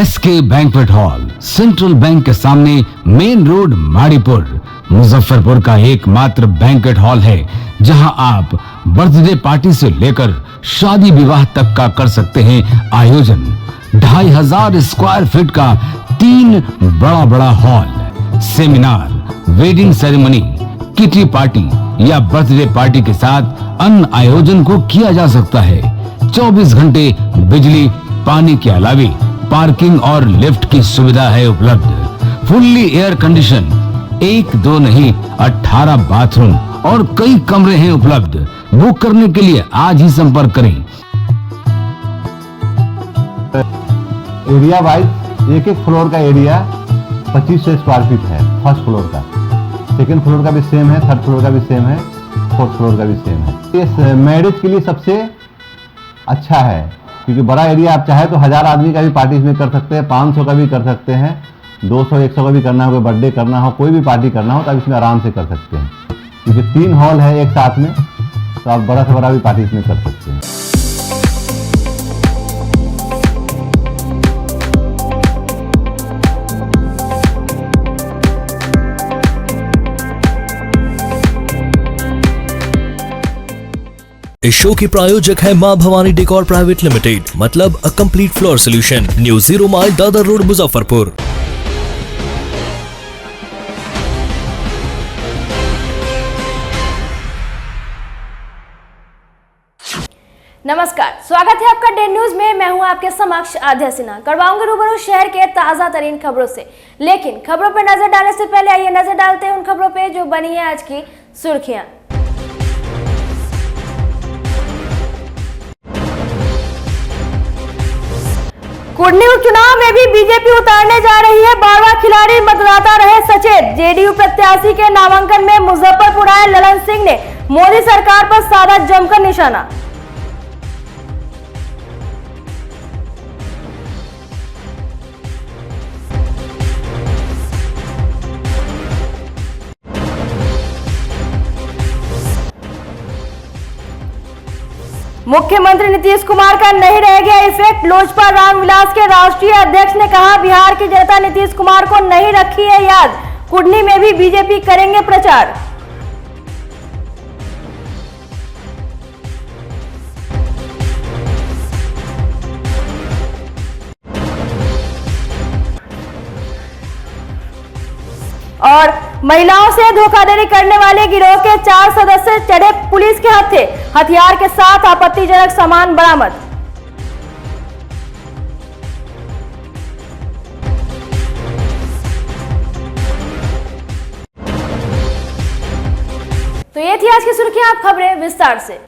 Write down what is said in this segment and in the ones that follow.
SK banquet hall, central bank के सामने, main road, Maripur, Muzaffarpur का एकमात्र बैंक्वेट हॉल है जहां आप बर्थडे पार्टी से लेकर शादी विवाह तक का कर सकते हैं आयोजन। 2500 स्क्वायर फीट का 3 बड़ा hall, seminar, wedding ceremony, kitty party या बर्थडे पार्टी के साथ अन्य आयोजन को किया जा सकता है। 24 घंटे बिजली पानी के अलावे पार्किंग और लिफ्ट की सुविधा है उपलब्ध। फुल्ली एयर कंडीशन, 1 2 नहीं 18 बाथरूम और कई कमरे हैं उपलब्ध। बुक करने के लिए आज ही संपर्क करें। एरिया वाइज एक फ्लोर का एरिया 2500 स्क्वायर फीट है। फर्स्ट फ्लोर का, सेकंड फ्लोर का भी सेम है, थर्ड फ्लोर का भी सेम है, फोर्थ फ्लोर का भी सेम है। ये मैरिज के लिए सबसे अच्छा है क्योंकि बड़ा एरिया, आप चाहे तो 1000 आदमी का भी पार्टी इसमें कर सकते हैं, 500 का भी कर सकते हैं, 200 100 का भी करना हो, कोई बर्थडे करना हो, कोई भी पार्टी करना हो तो आप इसमें आराम से कर सकते हैं क्योंकि 3 हॉल है एक साथ में, तो आप बड़ा से बड़ा भी पार्टी इसमें कर सकते हैं। इस शो के प्रायोजक है मां भवानी डेकोर प्राइवेट लिमिटेड, मतलब a complete floor solution, new 0 mile Dadar road, Muzaffarpur. नमस्कार, स्वागत है आपका डे न्यूज में। मैं हूं आपके समक्ष आध्या सिन्हा। करवाऊंगी रूबरू शहर के ताजा तरीन खबरों से, लेकिन खबरों पर नजर डालने से पहले आइए नजर डालते हैं उन खबरों पे जो बनी है आज की सुर्खियां। कुडनी उपचुनाव में भी बीजेपी उतारने जा रही है बारवा खिलाड़ी, मतदाता रहे सचेत। जेडीयू प्रत्याशी के नामांकन में मुजफ्फरपुर आए ललन सिंह ने मोदी सरकार पर साधा जमकर निशाना। मुख्यमंत्री नीतीश कुमार का नहीं रह गया इफेक्ट, लोजपा रामविलास के राष्ट्रीय अध्यक्ष ने कहा बिहार की जनता नीतीश कुमार को नहीं रखी है याद, कुडनी में भी बीजेपी करेंगे प्रचार। और महिलाओं से धोखाधड़ी करने वाले गिरोह के 4 सदस्य चढ़े पुलिस के हत्थे, हथियार के साथ आपत्तिजनक सामान बरामद। तो ये थी आज की सुर्खियां, अब खबरें विस्तार से।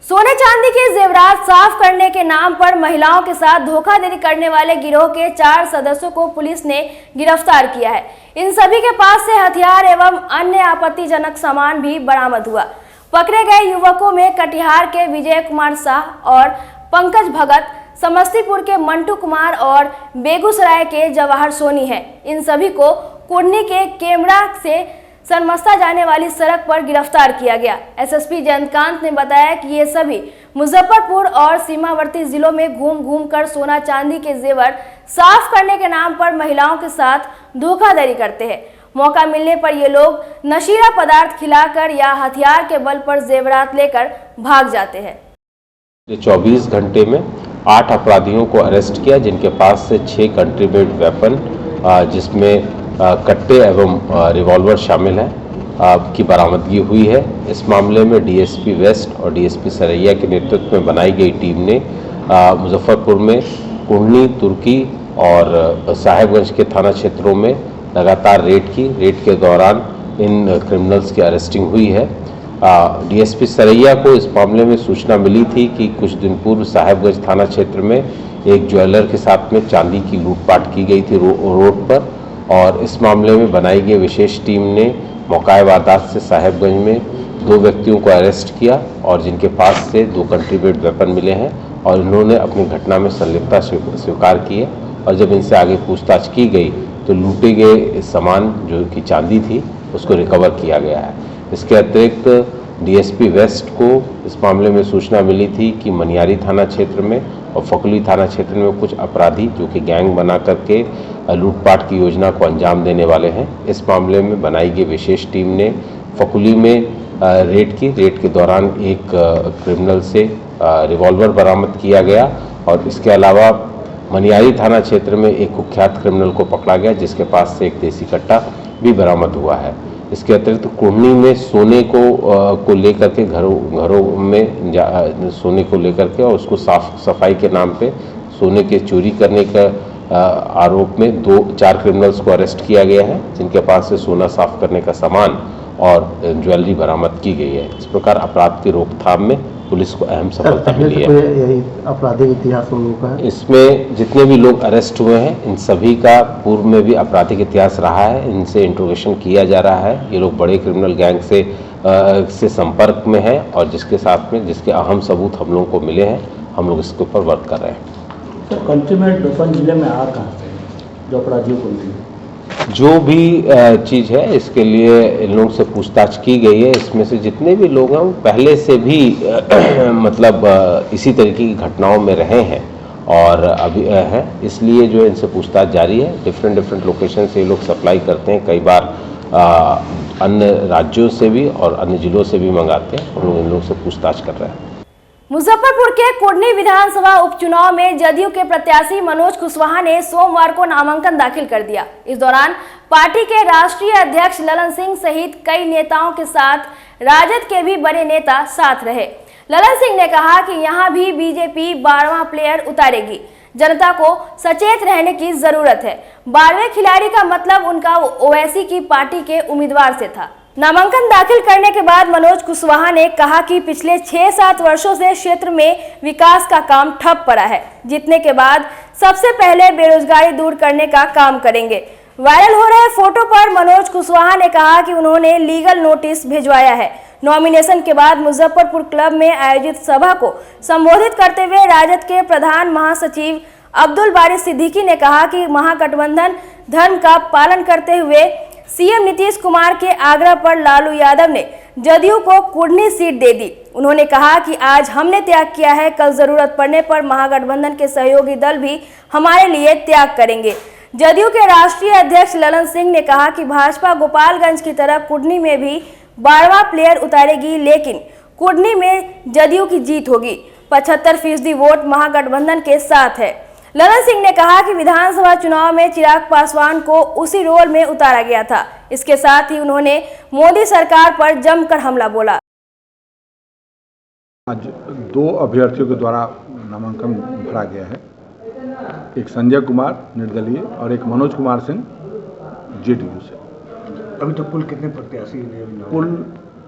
सोने चांदी के जेवरात साफ करने के नाम पर महिलाओं के साथ धोखाधड़ी करने वाले गिरोह के 4 सदस्यों को पुलिस ने गिरफ्तार किया है। इन सभी के पास से हथियार एवं अन्य आपत्तिजनक सामान भी बरामद हुआ। पकड़े गए युवकों में कटिहार के विजय कुमार शाह और पंकज भगत, समस्तीपुर के मंटू कुमार और बेगूसराय के जवाहर सोनी हैं। इन सभी को कुडनी के केमरा से सरमस्ता जाने वाली सड़क पर गिरफ्तार किया गया। एसएसपी जयंतकांत ने बताया कि ये सभी मुजफ्फरपुर और सीमावर्ती जिलों में घूम कर सोना चांदी के जेवर साफ करने के नाम पर महिलाओं के साथ धोखाधड़ी करते हैं। मौका मिलने पर ये लोग नशीला पदार्थ खिलाकर या हथियार के बल पर जेवरात लेकर भाग जाते हैं। 24 घंटे में 8 अपराधियों को अरेस्ट किया, जिनके पास से 6 कंट्रीब्यूट वेपन जिसमें कट्टे एवं रिवॉल्वर शामिल है की बरामदगी हुई है। इस मामले में डीएसपी वेस्ट और डीएसपी सरैया के नेतृत्व में बनाई गई टीम ने मुजफ्फरपुर में कुडनी, तुर्की और साहेबगंज के थाना क्षेत्रों में लगातार रेड की। रेड के दौरान इन क्रिमिनल्स की अरेस्टिंग हुई है। डीएसपी सरैया को इस मामले में सूचना मिली थी कि कुछ दिन पूर्व साहेबगंज थाना क्षेत्र में एक ज्वेलर के साथ में चांदी की लूटपाट की गई थी रोड पर, और इस मामले में बनाई गई विशेष टीम ने मौका वारदात से साहेबगंज में 2 व्यक्तियों को अरेस्ट किया और जिनके पास से 2 कंट्रीब्यूट वेपन मिले हैं और इन्होंने अपनी घटना में संलिप्तता स्वीकार की है। और जब इनसे आगे पूछताछ की गई तो लूटे गए सामान जो कि चांदी थी उसको रिकवर किया गया है। इसके अतिरिक्त डीएसपी वेस्ट को इस मामले में सूचना मिली थी कि मनियारी थाना क्षेत्र में और फकुली थाना क्षेत्र में कुछ अपराधी जो कि गैंग बना करके लूटपाट की योजना को अंजाम देने वाले हैं। इस मामले में बनाई गई विशेष टीम ने फकुली में रेड के दौरान एक क्रिमिनल से रिवॉल्वर बरामद किया गया और इसके अलावा मनियारी थाना क्षेत्र में एक कुख्यात क्रिमिनल को पकड़ा गया जिसके पास से एक देसी कट्टा भी बरामद हुआ है। इसके अतिरिक्त कुर्नी में सोने को लेकर के घरों में सोने को लेकर के और उसको साफ सफाई के नाम पे सोने के चोरी करने का आरोप में 4 क्रिमिनल्स को अरेस्ट किया गया है जिनके पास से सोना साफ करने का सामान और ज्वेलरी बरामद की गई है। इस प्रकार अपराध की रोकथाम में पुलिस को अहम सफलता मिली है। यही आपराधिक इतिहास उन लोगों का है। इसमें जितने भी लोग अरेस्ट हुए हैं इन सभी का पूर्व में भी आपराधिक इतिहास रहा है। इनसे इंट्रोगेशन किया जा रहा है। ये लोग बड़े क्रिमिनल गैंग से संपर्क में है और जिसके साथ में जिसके अहम सबूत हम लोगों को मिले हैं, हम लोग इसके ऊपर वर्क कर रहे हैं। सर, कंटेनमेंट वेपन जिले में आ कहाँ से जो अपराधियों को मिली? जो भी चीज़ है इसके लिए इन लोगों से पूछताछ की गई है। इसमें से जितने भी लोग हैं वो पहले से भी मतलब इसी तरीके की घटनाओं में रहे हैं और अभी हैं, इसलिए जो इनसे पूछताछ जारी है। डिफरेंट लोकेशन से ये लोग सप्लाई करते हैं, कई बार अन्य राज्यों से भी और अन्य जिलों से भी मंगाते हैं। हम लोग इन लोगों से पूछताछ कर रहे हैं। मुजफ्फरपुर के कुढ़नी विधानसभा उपचुनाव में जदयू के प्रत्याशी मनोज कुशवाहा ने सोमवार को नामांकन दाखिल कर दिया। इस दौरान पार्टी के राष्ट्रीय अध्यक्ष ललन सिंह सहित कई नेताओं के साथ राजद के भी बड़े नेता साथ रहे। ललन सिंह ने कहा कि यहां भी बीजेपी 12वां प्लेयर उतारेगी, जनता को सचेत रहने की जरूरत है। 12वें खिलाड़ी का मतलब उनका ओवैसी की पार्टी के उम्मीदवार से था। नामांकन दाखिल करने के बाद मनोज कुशवाहा ने कहा कि पिछले 6-7 वर्षों से क्षेत्र में विकास का काम ठप पड़ा है। जीतने के बाद सबसे पहले बेरोजगारी दूर करने का काम करेंगे। वायरल हो रहे फोटो पर मनोज कुशवाहा ने कहा कि उन्होंने लीगल नोटिस भिजवाया है। नॉमिनेशन के बाद मुजफ्फरपुर क्लब में आयोजित सभा को संबोधित करते हुए राजद के प्रधान महासचिव अब्दुल बारी सिद्दीकी ने कहा कि महागठबंधन धर्म का पालन करते हुए सीएम नीतीश कुमार के आग्रह पर लालू यादव ने जदयू को कुढ़नी सीट दे दी। उन्होंने कहा कि आज हमने त्याग किया है, कल जरूरत पड़ने पर महागठबंधन के सहयोगी दल भी हमारे लिए त्याग करेंगे। जदयू के राष्ट्रीय अध्यक्ष ललन सिंह ने कहा कि भाजपा गोपालगंज की तरह कुढ़नी में भी 12वां प्लेयर उतारेगी, लेकिन कुढ़नी में जदयू की जीत होगी। 75% वोट महागठबंधन के साथ है। ललन सिंह ने कहा कि विधानसभा चुनाव में चिराग पासवान को उसी रोल में उतारा गया था। इसके साथ ही उन्होंने मोदी सरकार पर जमकर हमला बोला। आज 2 अभ्यर्थियों के द्वारा नामांकन भरा गया है, एक संजय कुमार निर्दलीय और एक मनोज कुमार सिंह जेडीयू से। अभी तक कुल कितने प्रत्याशी ने? कुल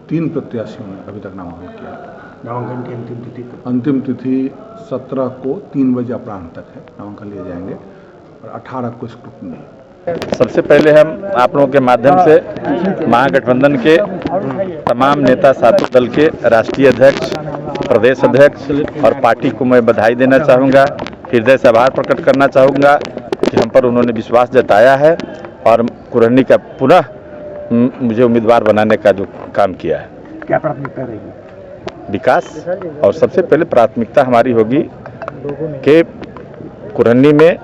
3 प्रत्याशियों ने अभी तक नामांकन किया। नामांकन की अंतिम तिथि 17 को 3 बजे अपराह्न तक है। नामांकन लिए जाएंगे और 18 को स्क्रूटनी है। सबसे पहले हम आप लोगों के माध्यम से महागठबंधन के तमाम नेता सातों दल के राष्ट्रीय अध्यक्ष, प्रदेश अध्यक्ष और पार्टी को मैं बधाई देना चाहूँगा, हृदय से आभार प्रकट करना चाहूँगा कि हम पर उन्होंने विश्वास जताया है और कुढ़नी का पुनः मुझे उम्मीदवार बनाने का जो काम किया है। क्या प्राथमिकता रहेगी? विकास, और सबसे पहले प्राथमिकता हमारी होगी कि कुढ़नी में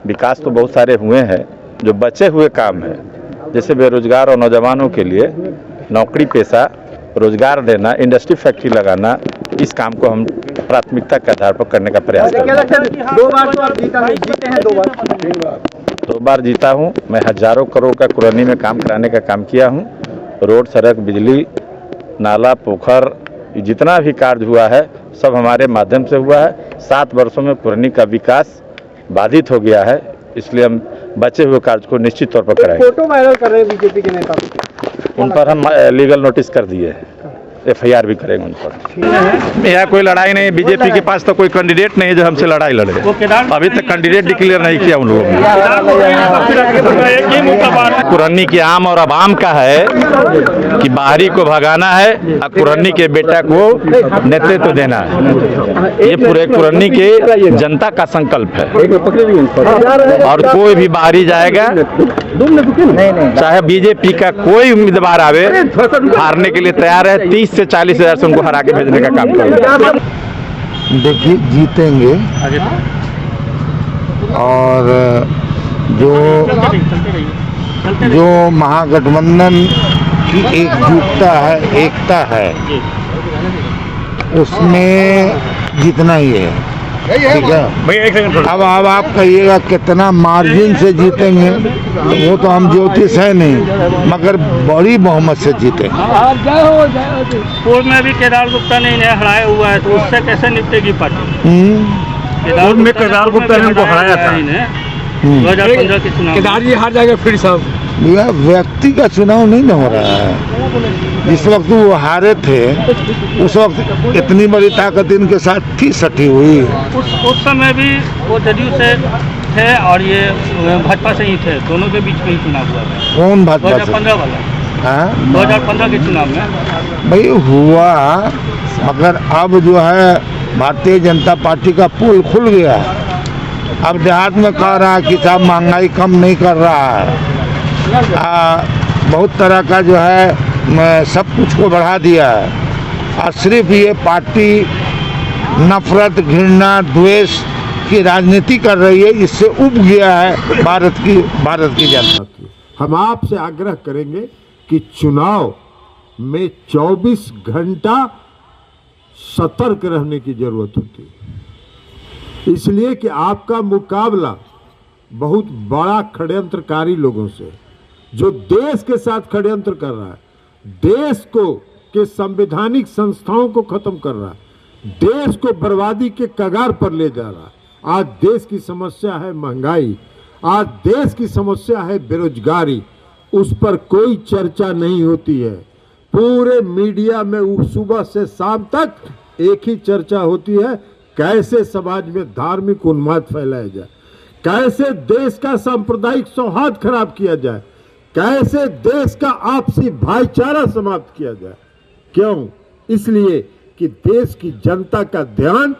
विकास तो बहुत सारे हुए हैं, जो बचे हुए काम हैं जैसे बेरोजगार और नौजवानों के लिए नौकरी पेशा रोजगार देना, इंडस्ट्री फैक्ट्री लगाना, इस काम को हम प्राथमिकता के आधार पर करने का प्रयास करेंगे। 2 बार तो आप जीते हैं, 2 बार जीता हूँ मैं। हजारों करोड़ का कुढ़नी में काम कराने का काम किया हूँ। रोड, सड़क, बिजली, नाला, पोखर, जितना भी कार्य हुआ है सब हमारे माध्यम से हुआ है। 7 वर्षों में कुढ़नी का विकास बाधित हो गया है, इसलिए हम बचे हुए कार्य को निश्चित तौर पर कराएंगे। फोटो वायरल कर रहे हैं बीजेपी के नेता, उन पर हम लीगल नोटिस कर दिए हैं, FIR भी करेंगे उन पर। यह कोई लड़ाई नहीं, बीजेपी के पास तो कोई कैंडिडेट नहीं है जो हमसे लड़ाई लड़े। अभी तक कैंडिडेट डिक्लेयर नहीं किया उन लोगों ने। कुढ़नी की आम और अवाम का है कि बाहरी को भगाना है और कुढ़नी के बेटा को नेतृत्व देना है। ये पूरे कुढ़नी के जनता का संकल्प है और कोई भी बाहरी जाएगा, चाहे बीजेपी का कोई उम्मीदवार आवे, हारने के लिए तैयार है। 30 से 40 हज़ार से उनको हरा के भेजने का काम करेंगे। देखिए जीतेंगे और जो महागठबंधन की एकजुटता है, एकता है, उसमें जीतना ही है। ठीक है। अब आप कहिएगा कितना मार्जिन से जीतेंगे, वो तो हम ज्योतिष है नहीं, मगर बड़ी बहुमत से जीतेंगे। पूर्व में भी केदार गुप्ता ने इन्हें हराया हुआ है, तो उससे कैसे निपटेगी पार्टी? पूर्व में केदार गुप्ता ने इनको हराया था 2015 के चुनाव। केदार जी हार जाएंगे फिर सब। यह व्यक्ति का चुनाव नहीं ना हो रहा है। जिस वक्त वो हारे थे उस वक्त इतनी बड़ी ताकत इनके साथ थी सटी हुई। उस समय भी वो जदयू से थे और ये भाजपा से ही थे, दोनों के बीच में ही चुनाव हुआ है। कौन भाजपा से? 2015 वाला। हाँ 2015 के चुनाव में भाई हुआ, मगर अब जो है भारतीय जनता पार्टी का पोल खुल गया। अब देहात में कह रहा है कि साहब महंगाई कम नहीं कर रहा है, बहुत तरह का जो है सब कुछ को बढ़ा दिया है, और सिर्फ ये पार्टी नफरत, घृणा, द्वेष की राजनीति कर रही है। इससे उब गया है भारत की जनता। हम आपसे आग्रह करेंगे कि चुनाव में 24 घंटा सतर्क रहने की जरूरत होती है, इसलिए कि आपका मुकाबला बहुत बड़ा षड्यंत्रकारी लोगों से, जो देश के साथ षड्यंत्र कर रहा है, देश को के संवैधानिक संस्थाओं को खत्म कर रहा है, देश को बर्बादी के कगार पर ले जा रहा है। आज देश की समस्या है महंगाई, आज देश की समस्या है बेरोजगारी, उस पर कोई चर्चा नहीं होती है। पूरे मीडिया में सुबह से शाम तक एक ही चर्चा होती है, कैसे समाज में धार्मिक उन्माद फैलाया जाए, कैसे देश का सांप्रदायिक सौहार्द खराब किया जाए, कैसे देश का आपसी भाईचारा समाप्त किया जाए। क्यों? इसलिए कि देश की जनता का ध्यान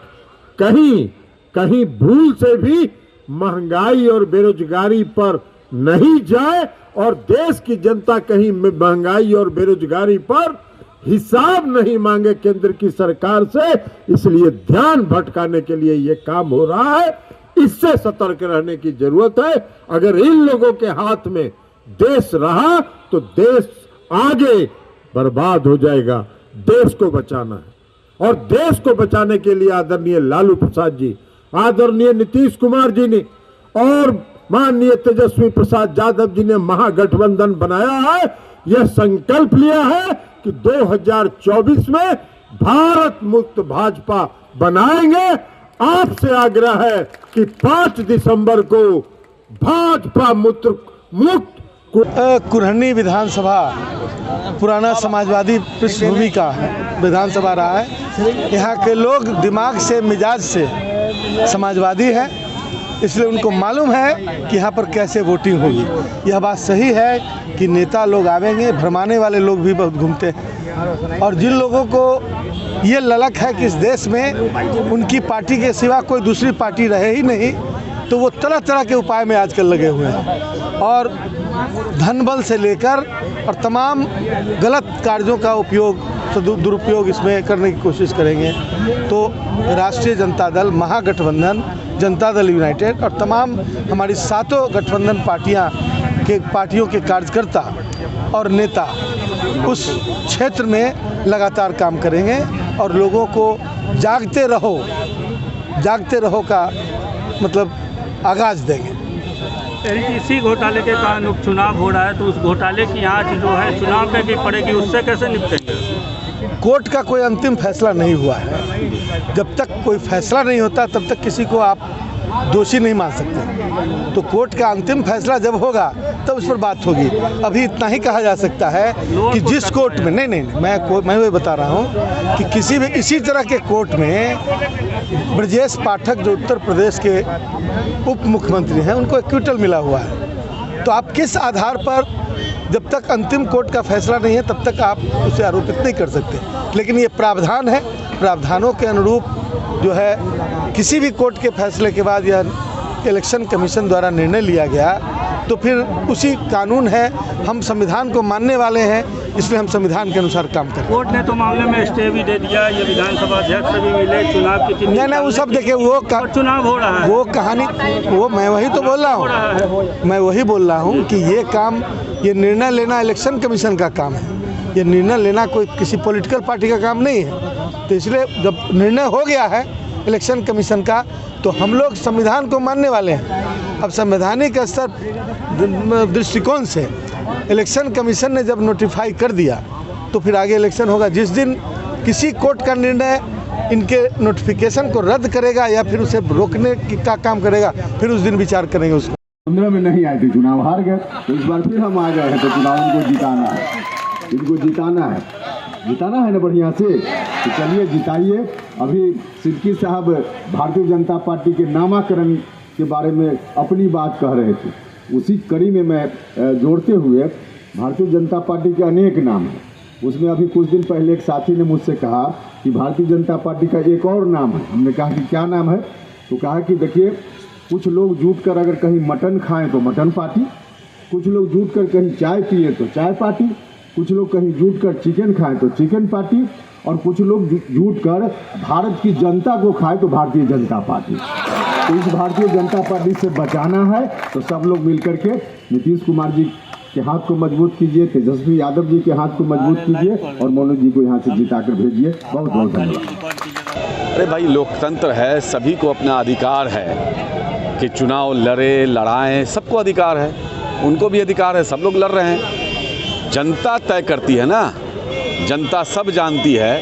कहीं कहीं भूल से भी महंगाई और बेरोजगारी पर नहीं जाए, और देश की जनता कहीं महंगाई और बेरोजगारी पर हिसाब नहीं मांगे केंद्र की सरकार से। इसलिए ध्यान भटकाने के लिए ये काम हो रहा है। इससे सतर्क रहने की जरूरत है। अगर इन लोगों के हाथ में देश रहा तो देश आगे बर्बाद हो जाएगा। देश को बचाना है, और देश को बचाने के लिए आदरणीय लालू प्रसाद जी, आदरणीय नीतीश कुमार जी ने और माननीय तेजस्वी प्रसाद यादव जी ने महागठबंधन बनाया है। यह संकल्प लिया है कि 2024 में भारत मुक्त भाजपा बनाएंगे। आपसे आग्रह है कि 5 दिसंबर को भाजपा मुक्त कुरहनी विधानसभा पुराना समाजवादी पृष्ठभूमि का विधानसभा रहा है। यहाँ के लोग दिमाग से, मिजाज से समाजवादी हैं, इसलिए उनको मालूम है कि यहाँ पर कैसे वोटिंग होगी। यह बात सही है कि नेता लोग आवेंगे, भरमाने वाले लोग भी बहुत घूमते हैं, और जिन लोगों को ये ललक है कि इस देश में उनकी पार्टी के सिवा कोई दूसरी पार्टी रहे ही नहीं, तो वो तरह तरह के उपाय में आजकल लगे हुए हैं, और धन बल से लेकर और तमाम गलत कार्यों का उपयोग, दुरुपयोग इसमें करने की कोशिश करेंगे। तो राष्ट्रीय जनता दल, महागठबंधन, जनता दल यूनाइटेड और तमाम हमारी 7 गठबंधन पार्टियों के कार्यकर्ता और नेता उस क्षेत्र में लगातार काम करेंगे, और लोगों को जागते रहो का मतलब आगाज देंगे। इसी घोटाले के कारण उपचुनाव हो रहा है, तो उस घोटाले की आंच जो है चुनाव में भी पड़ेगी, उससे कैसे निपटेंगे? कोर्ट का कोई अंतिम फैसला नहीं हुआ है। जब तक कोई फैसला नहीं होता तब तक किसी को आप दोषी नहीं मान सकते। तो कोर्ट का अंतिम फैसला जब होगा तब उस पर बात होगी। अभी इतना ही कहा जा सकता है कि जिस कोर्ट में मैं वही बता रहा हूँ कि किसी भी इसी तरह के कोर्ट में ब्रजेश पाठक जो उत्तर प्रदेश के उप मुख्यमंत्री हैं, उनको एक्विटल मिला हुआ है। तो आप किस आधार पर, जब तक अंतिम कोर्ट का फैसला नहीं है तब तक आप उसे आरोपित नहीं कर सकते। लेकिन ये प्रावधान है, प्रावधानों के अनुरूप जो है किसी भी कोर्ट के फैसले के बाद यह इलेक्शन कमीशन द्वारा निर्णय लिया गया तो फिर उसी कानून है, हम संविधान को मानने वाले हैं, इसलिए हम संविधान के अनुसार काम करें। कोर्ट ने तो मामले में स्टे भी दे दिया, ये विधानसभा अध्यक्ष भी मिले, चुनाव की नहीं वो सब देखिए, वो चुनाव हो रहा है, वो कहानी, वो मैं वही तो बोल रहा हूँ, मैं वही बोल रहा हूँ कि ये काम, ये निर्णय लेना इलेक्शन कमीशन का काम है। ये निर्णय लेना कोई किसी पॉलिटिकल पार्टी का काम नहीं है। तो इसलिए जब निर्णय हो गया है इलेक्शन कमीशन का, तो हम लोग संविधान को मानने वाले हैं। अब संवैधानिक स्तर दृष्टिकोण से इलेक्शन कमीशन ने जब नोटिफाई कर दिया, तो फिर आगे इलेक्शन होगा। जिस दिन किसी कोर्ट का निर्णय इनके नोटिफिकेशन को रद्द करेगा या फिर उसे रोकने का काम करेगा, फिर उस दिन विचार करेंगे उसको। 15 में नहीं आए थे, चुनाव हार गए, तो इस बार फिर हम आ गए हैं, तो चुनाव इनको जिताना है, इनको जिताना है ना बढ़िया से। तो चलिए जिताइए। अभी सिद्दीकी साहब भारतीय जनता पार्टी के नामाकरण के बारे में अपनी बात कह रहे थे, उसी कड़ी में मैं जोड़ते हुए, भारतीय जनता पार्टी के अनेक नाम हैं, उसमें अभी कुछ दिन पहले एक साथी ने मुझसे कहा कि भारतीय जनता पार्टी का एक और नाम है। हमने कहा कि क्या नाम है? तो कहा कि देखिए, कुछ लोग जुट कर अगर कहीं मटन खाएं तो मटन पार्टी, कुछ लोग जुट कर कहीं चाय पिए तो चाय पार्टी, कुछ लोग कहीं जुट कर चिकन खाएं तो चिकन पार्टी, और कुछ लोग जुट कर भारत की जनता को खाए तो भारतीय जनता पार्टी। तो इस भारतीय जनता पार्टी से बचाना है तो सब लोग मिलकर के नीतीश कुमार जी के हाथ को मजबूत कीजिए, तेजस्वी यादव जी के हाथ को मजबूत कीजिए और मनोज जी को यहाँ से जिताकर भेजिए। बहुत बहुत धन्यवाद। अरे भाई, लोकतंत्र है, सभी को अपना अधिकार है कि चुनाव लड़े लड़ाएं, सबको अधिकार है, उनको भी अधिकार है, सब लोग लड़ रहे हैं। जनता तय करती है ना, जनता सब जानती है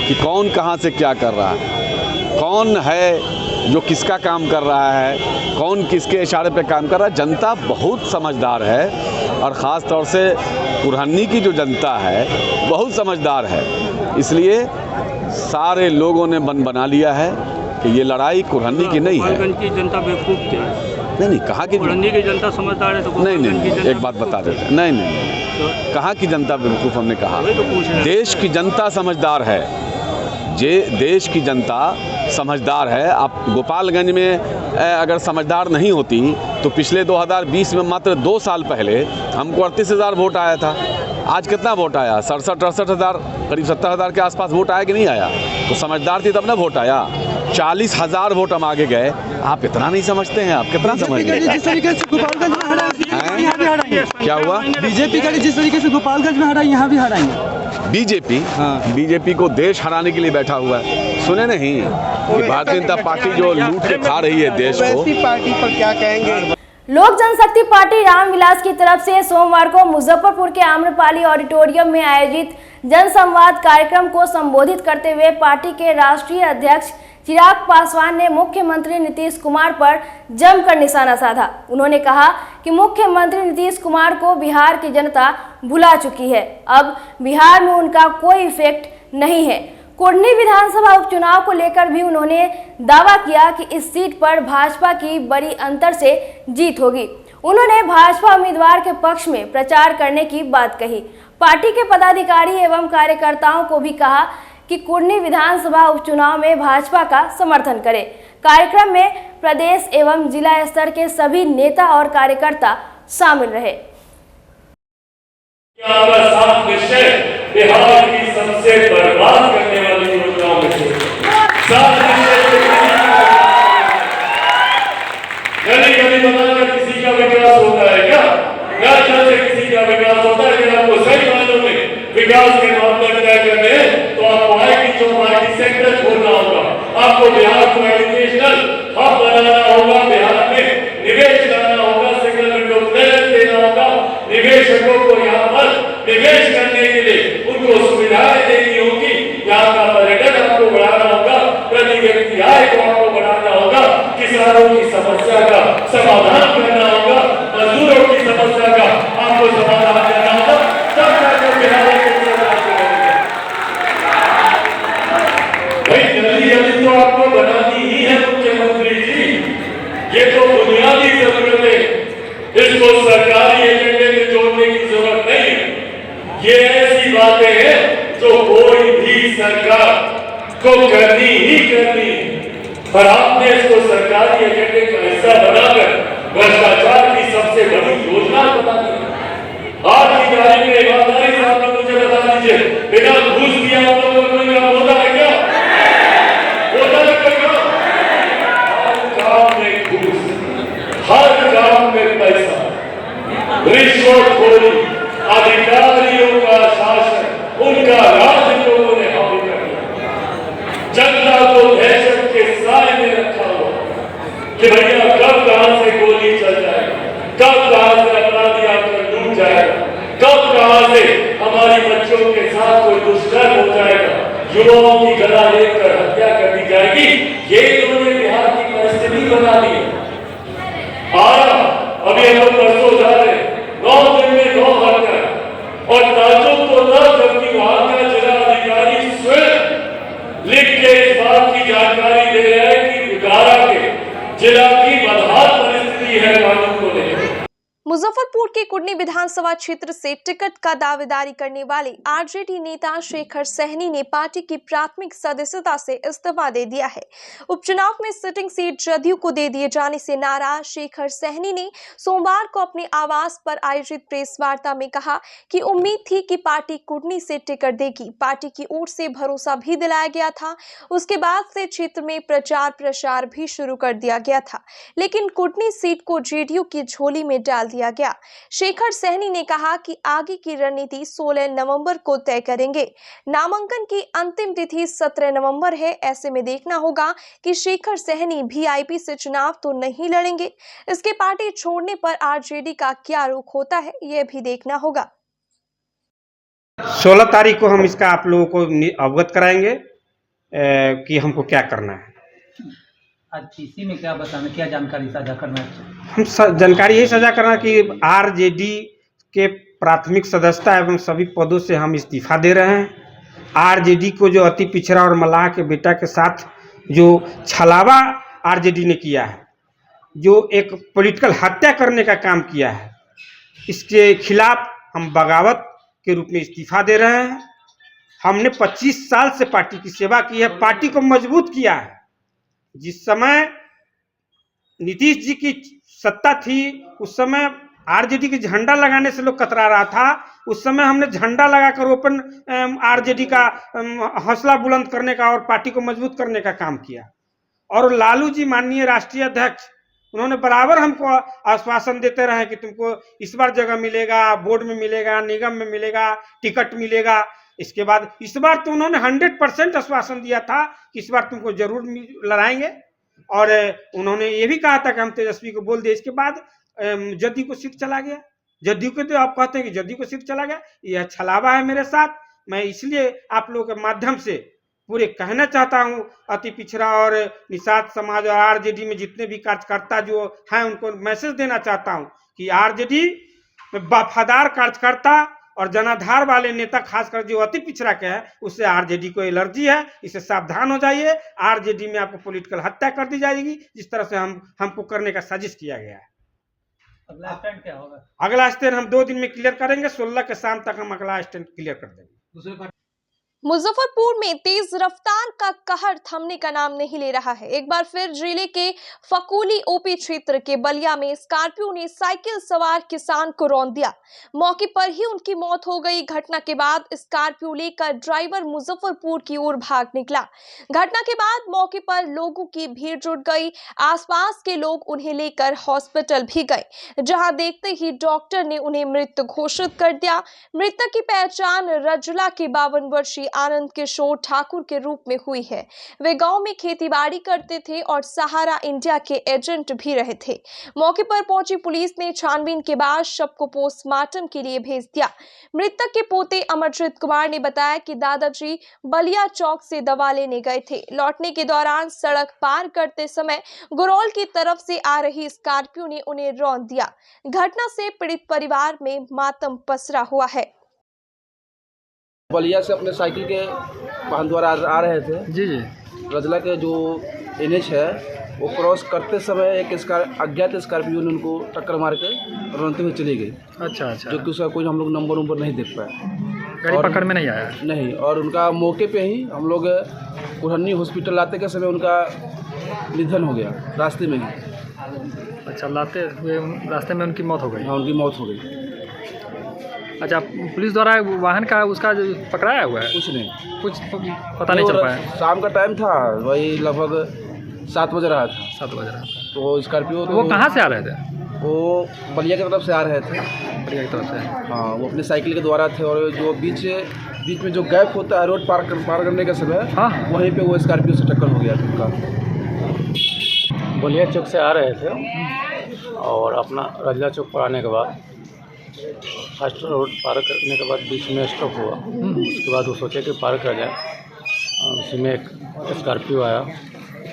कि कौन कहाँ से क्या कर रहा है, कौन है जो किसका काम कर रहा है, कौन किसके इशारे पे काम कर रहा है। जनता बहुत समझदार है और ख़ास तौर से कुरहन्नी की जो जनता है बहुत समझदार है। इसलिए सारे लोगों ने मन बना लिया है कि ये लड़ाई कुरहन्नी की नहीं है। की जनता बेवकूफ़ थी। नहीं, कहाँ की कुरहन्नी की जनता समझदार है तो नहीं, एक बात बता देते, नहीं, कहाँ की जनता बेवकूफ़, हमने कहा देश की जनता समझदार है। देश की जनता समझदार है। आप गोपालगंज में अगर समझदार नहीं होती तो पिछले 2020 में मात्र 2 साल पहले हमको 38,000 वोट आया था। आज कितना वोट आया? 67-68 हज़ार, करीब 70,000 के आसपास वोट आया कि नहीं आया? तो समझदार थी तब ना वोट आया। 40,000 वोट हम आगे गए। आप इतना नहीं समझते हैं? आप कितना समझ गए? जिस तरीके से गोपालगंज में हराएंगे, क्या हुआ? बीजेपी का जिस तरीके से गोपालगंज में हराएंगे, यहाँ भी हराएंगे। बीजेपी, हाँ, बीजेपी को देश हराने के लिए बैठा हुआ है। सुने नहीं कि भारतीय जनता पार्टी जो लूट के खा रही है देश को, पार्टी पर क्या कहेंगे? लोक जनशक्ति पार्टी रामविलास की तरफ से सोमवार को मुजफ्फरपुर के आम्रपाली ऑडिटोरियम में आयोजित जनसंवाद कार्यक्रम को संबोधित करते हुए पार्टी के राष्ट्रीय अध्यक्ष चिराग पासवान ने मुख्यमंत्री नीतीश कुमार पर जमकर निशाना साधा। उन्होंने कहा कि मुख्यमंत्री नीतीश कुमार को बिहार की जनता भुला चुकी है, अब बिहार में उनका कोई इफेक्ट नहीं है। कुर्नी विधानसभा उपचुनाव को लेकर भी उन्होंने दावा किया कि इस सीट पर भाजपा की बड़ी अंतर से जीत होगी। उन्होंने भाजपा उम्मीदवार के पक्ष में प्रचार करने की बात कही। पार्टी के पदाधिकारी एवं कार्यकर्ताओं को भी कहा कि कुर्नी विधानसभा उपचुनाव में भाजपा का समर्थन करें। कार्यक्रम में प्रदेश एवं जिला स्तर के सभी नेता और कार्यकर्ता शामिल रहे। बिहार की सबसे बर्बाद करने वाली योजनाओं में से गली बनाकर किसी का विकास होता है क्या? घर से किसी का विकास होता है? अगर आपको सही मायनों में विकास के मापदंड तय करने हैं तो आपको आईटी चौपाटी सेक्टर खोलना होगा, आपको बिहार को एजुकेशनल हब बनाना होगा, बिहार में निवेश लाना होगा, सेक्टर को क्लियरेंस देना होगा, निवेशकों को यहाँ पर निवेश करने के लिए उनको सुविधाएं देनी होगी, यहाँ का पर्यटन आपको बढ़ाना होगा, प्रति व्यक्ति आय को आपको बढ़ाना होगा, किसानों की समस्या का समाधान करना होगा, मजदूरों की समस्या का आपको समाधान करना होगा, तब जाकर बिहार भाई जल्दी तो आपको बनानी ही है मुख्यमंत्री जी। ये तो बुनियादी जरूरत है, इसको सरकारी एजेंडे में जोड़ने की जरूरत नहीं है। ये ऐसी बातें हैं जो कोई भी सरकार को करनी ही करनी है, पर आपने इसको सरकारी एजेंडे का हिस्सा बनाकर भ्रष्टाचार की सबसे बड़ी बेरोजगार बता दिया। आज की तारीख में ईमानदारी से आप लोग मुझे बता दीजिए, बिना घूस दिया आप लोगों को कोई काम होता है क्या? होता है कोई काम? हर काम में घूस, हर काम में पैसा, रिश्वतखोरी, अधिकारियों का शासन, उनका राज लोगों ने हावी कर दिया। जनता को दहशत के साए में रखा हुआ कि भैया कब कहां से गोली चल जाएगी, कब कहां से अपराधी आकर डूब जाएगा, कब कहां से हमारी बच्चों के साथ कोई दुष्कर्म हो जाएगा, युवाओं की गला लेकर हत्या कर दी जाएगी। ये इन्होंने बिहार की परिस्थिति बना दी है। अभी हम लोग परसों जा रहे 9 दिन में 9 हत्या, और ताजुब तो तब जबकि वहां का जिला अधिकारी स्वयं लिख के इस बात की जानकारी दे रहे हैं कि बिगाड़ा के जिला की बदहाल परिस्थिति है कानून को लेकर। मुजफ्फरपुर के कुर्नी विधानसभा क्षेत्र से टिकट का दावेदारी करने वाले आरजेडी नेता शेखर सहनी ने पार्टी की प्राथमिक सदस्यता से इस्तीफा दे दिया है। उपचुनाव में सिटिंग सीट जदयू को दे दिए जाने से नाराज शेखर सहनी ने सोमवार को अपने आवास पर आयोजित प्रेस वार्ता में कहा कि उम्मीद थी कि पार्टी कुर्नी से टिकट देगी। पार्टी की ओर से भरोसा भी दिलाया गया था। उसके बाद से क्षेत्र में प्रचार प्रसार भी शुरू कर दिया गया था, लेकिन कुर्नी सीट को जेडीयू की झोली में डाल दिया गया। शेखर सहनी ने कहा कि आगे की रणनीति 16 नवंबर को तय करेंगे। नामांकन की अंतिम तिथि 17 नवंबर है। ऐसे में देखना होगा कि शेखर सहनी वीआईपी से चुनाव तो नहीं लड़ेंगे। इसके पार्टी छोड़ने पर आरजेडी का क्या रुख होता है, यह भी देखना होगा। 16 तारीख को हम इसका आप लोगों को अवगत कराएंगे कि हमको क्या करना है। आज इसी में क्या बताना, क्या जानकारी साझा करना है? हम जानकारी यही साझा करना कि आरजेडी के प्राथमिक सदस्यता एवं सभी पदों से हम इस्तीफा दे रहे हैं। आरजेडी को जो अति पिछड़ा और मल्लाह के बेटा के साथ जो छलावा आरजेडी ने किया है, जो एक पॉलिटिकल हत्या करने का काम किया है, इसके खिलाफ हम बगावत के रूप में इस्तीफा दे रहे हैं। हमने 25 साल से पार्टी की सेवा की है, पार्टी को मजबूत किया है। जिस समय नीतीश जी की सत्ता थी उस समय आरजेडी के झंडा लगाने से लोग कतरा रहा था। उस समय हमने झंडा लगाकर ओपन आरजेडी का हौसला बुलंद करने का और पार्टी को मजबूत करने का काम किया। और लालू जी माननीय राष्ट्रीय अध्यक्ष, उन्होंने बराबर हमको आश्वासन देते रहे कि तुमको इस बार जगह मिलेगा, बोर्ड में मिलेगा, निगम में मिलेगा, टिकट मिलेगा। इसके बाद इस बार तो उन्होंने 100% आश्वासन दिया था कि इस बार तुमको जरूर लड़ाएंगे। और उन्होंने ये भी कहा था कि हम तेजस्वी को बोल दिए। इसके बाद जदयू को सीट चला गया। जदयू के तो आप कहते हैं कि जदयू को सीट चला गया, यह छलावा है मेरे साथ। मैं इसलिए आप लोगों के माध्यम से पूरे कहना चाहता हूं, अति पिछड़ा और निषाद समाज और आरजेडी में जितने भी कार्यकर्ता जो हैं उनको मैसेज देना चाहता हूं कि आरजेडी में वफादार कार्यकर्ता और जनाधार वाले नेता, खासकर जो अति पिछड़ा के हैं, उससे आरजेडी को एलर्जी है। इससे सावधान हो जाइए। आरजेडी में आपको पॉलिटिकल हत्या कर दी जाएगी, जिस तरह से हमको करने का साजिश किया गया है। अगला स्टैंड क्या होगा? अगला स्टैंड हम 2 दिन में क्लियर करेंगे। 16 के शाम तक हम अगला स्टैंड क्लियर कर देंगे। मुजफ्फरपुर में तेज रफ्तार का कहर थमने का नाम नहीं ले रहा है। एक बार फिर जिले के फकूली ओपी क्षेत्र के बलिया में स्कॉर्पियो ने साइकिल सवार किसान को रौंद दिया। मौके पर ही उनकी मौत हो गई। घटना के बाद स्कॉर्पियो लेकर ड्राइवर मुजफ्फरपुर की ओर भाग निकला। घटना के बाद मौके पर लोगों की भीड़ जुट गई। आसपास के लोग उन्हें लेकर हॉस्पिटल भी गए, जहां देखते ही डॉक्टर ने उन्हें मृत घोषित कर दिया। मृतक की पहचान रजुला के 52 वर्षीय आनंद किशोर ठाकुर के रूप में हुई है। वे गांव में खेतीबाड़ी करते थे और सहारा इंडिया के एजेंट भी रहे थे। मौके पर पहुंची पुलिस ने छानबीन के बाद शव को पोस्टमार्टम के लिए भेज दिया। मृतक के पोते अमरजीत कुमार ने बताया कि दादाजी बलिया चौक से दवा लेने गए थे। लौटने के दौरान सड़क पार करते समय गुरौल की तरफ से आ रही स्कॉर्पियो ने उन्हें रौंद दिया। घटना से पीड़ित परिवार में मातम पसरा हुआ है। बलिया से अपने साइकिल के वाहन द्वारा आ रहे थे। जी जी। रजला के जो NH है वो क्रॉस करते समय एक अज्ञात स्कॉर्पियो ने उनको टक्कर मार के रौंदते हुए चली गई। अच्छा अच्छा। जो कि उसका कोई हम लोग नंबर नहीं देख पाए, गाड़ी पकड़ में नहीं आया। नहीं, और उनका मौके पे ही हम लोग कुरहनी हॉस्पिटल आते के समय उनका निधन हो गया रास्ते में ही। अच्छा, लाते हुए रास्ते में उनकी मौत हो गई? हाँ, उनकी मौत हो गई। अच्छा, पुलिस द्वारा वाहन का उसका जो पकड़ाया हुआ है? कुछ नहीं, कुछ पता नहीं चल पाया। शाम का टाइम था, वही लगभग 7 बज रहा था। 7 बज रहा था। तो स्कॉर्पियो, तो वो कहाँ से आ रहे थे? वो बलिया की तरफ से आ रहे थे। बलिया की तरफ से? हाँ, वो अपने साइकिल के द्वारा थे और जो बीच में जो गैप होता है रोड पार करने के समय, हाँ, वहीं पे वो स्कॉर्पियो से टक्कर हो गया था उनका। बलिया चौक से आ रहे थे और अपना रजला चौक पर आने के बाद फर्स्ट रोड पार करने के बाद बीच में स्टॉप हुआ। उसके बाद वो सोचे कि पार कर जाए, उसी में एक स्कॉर्पियो आया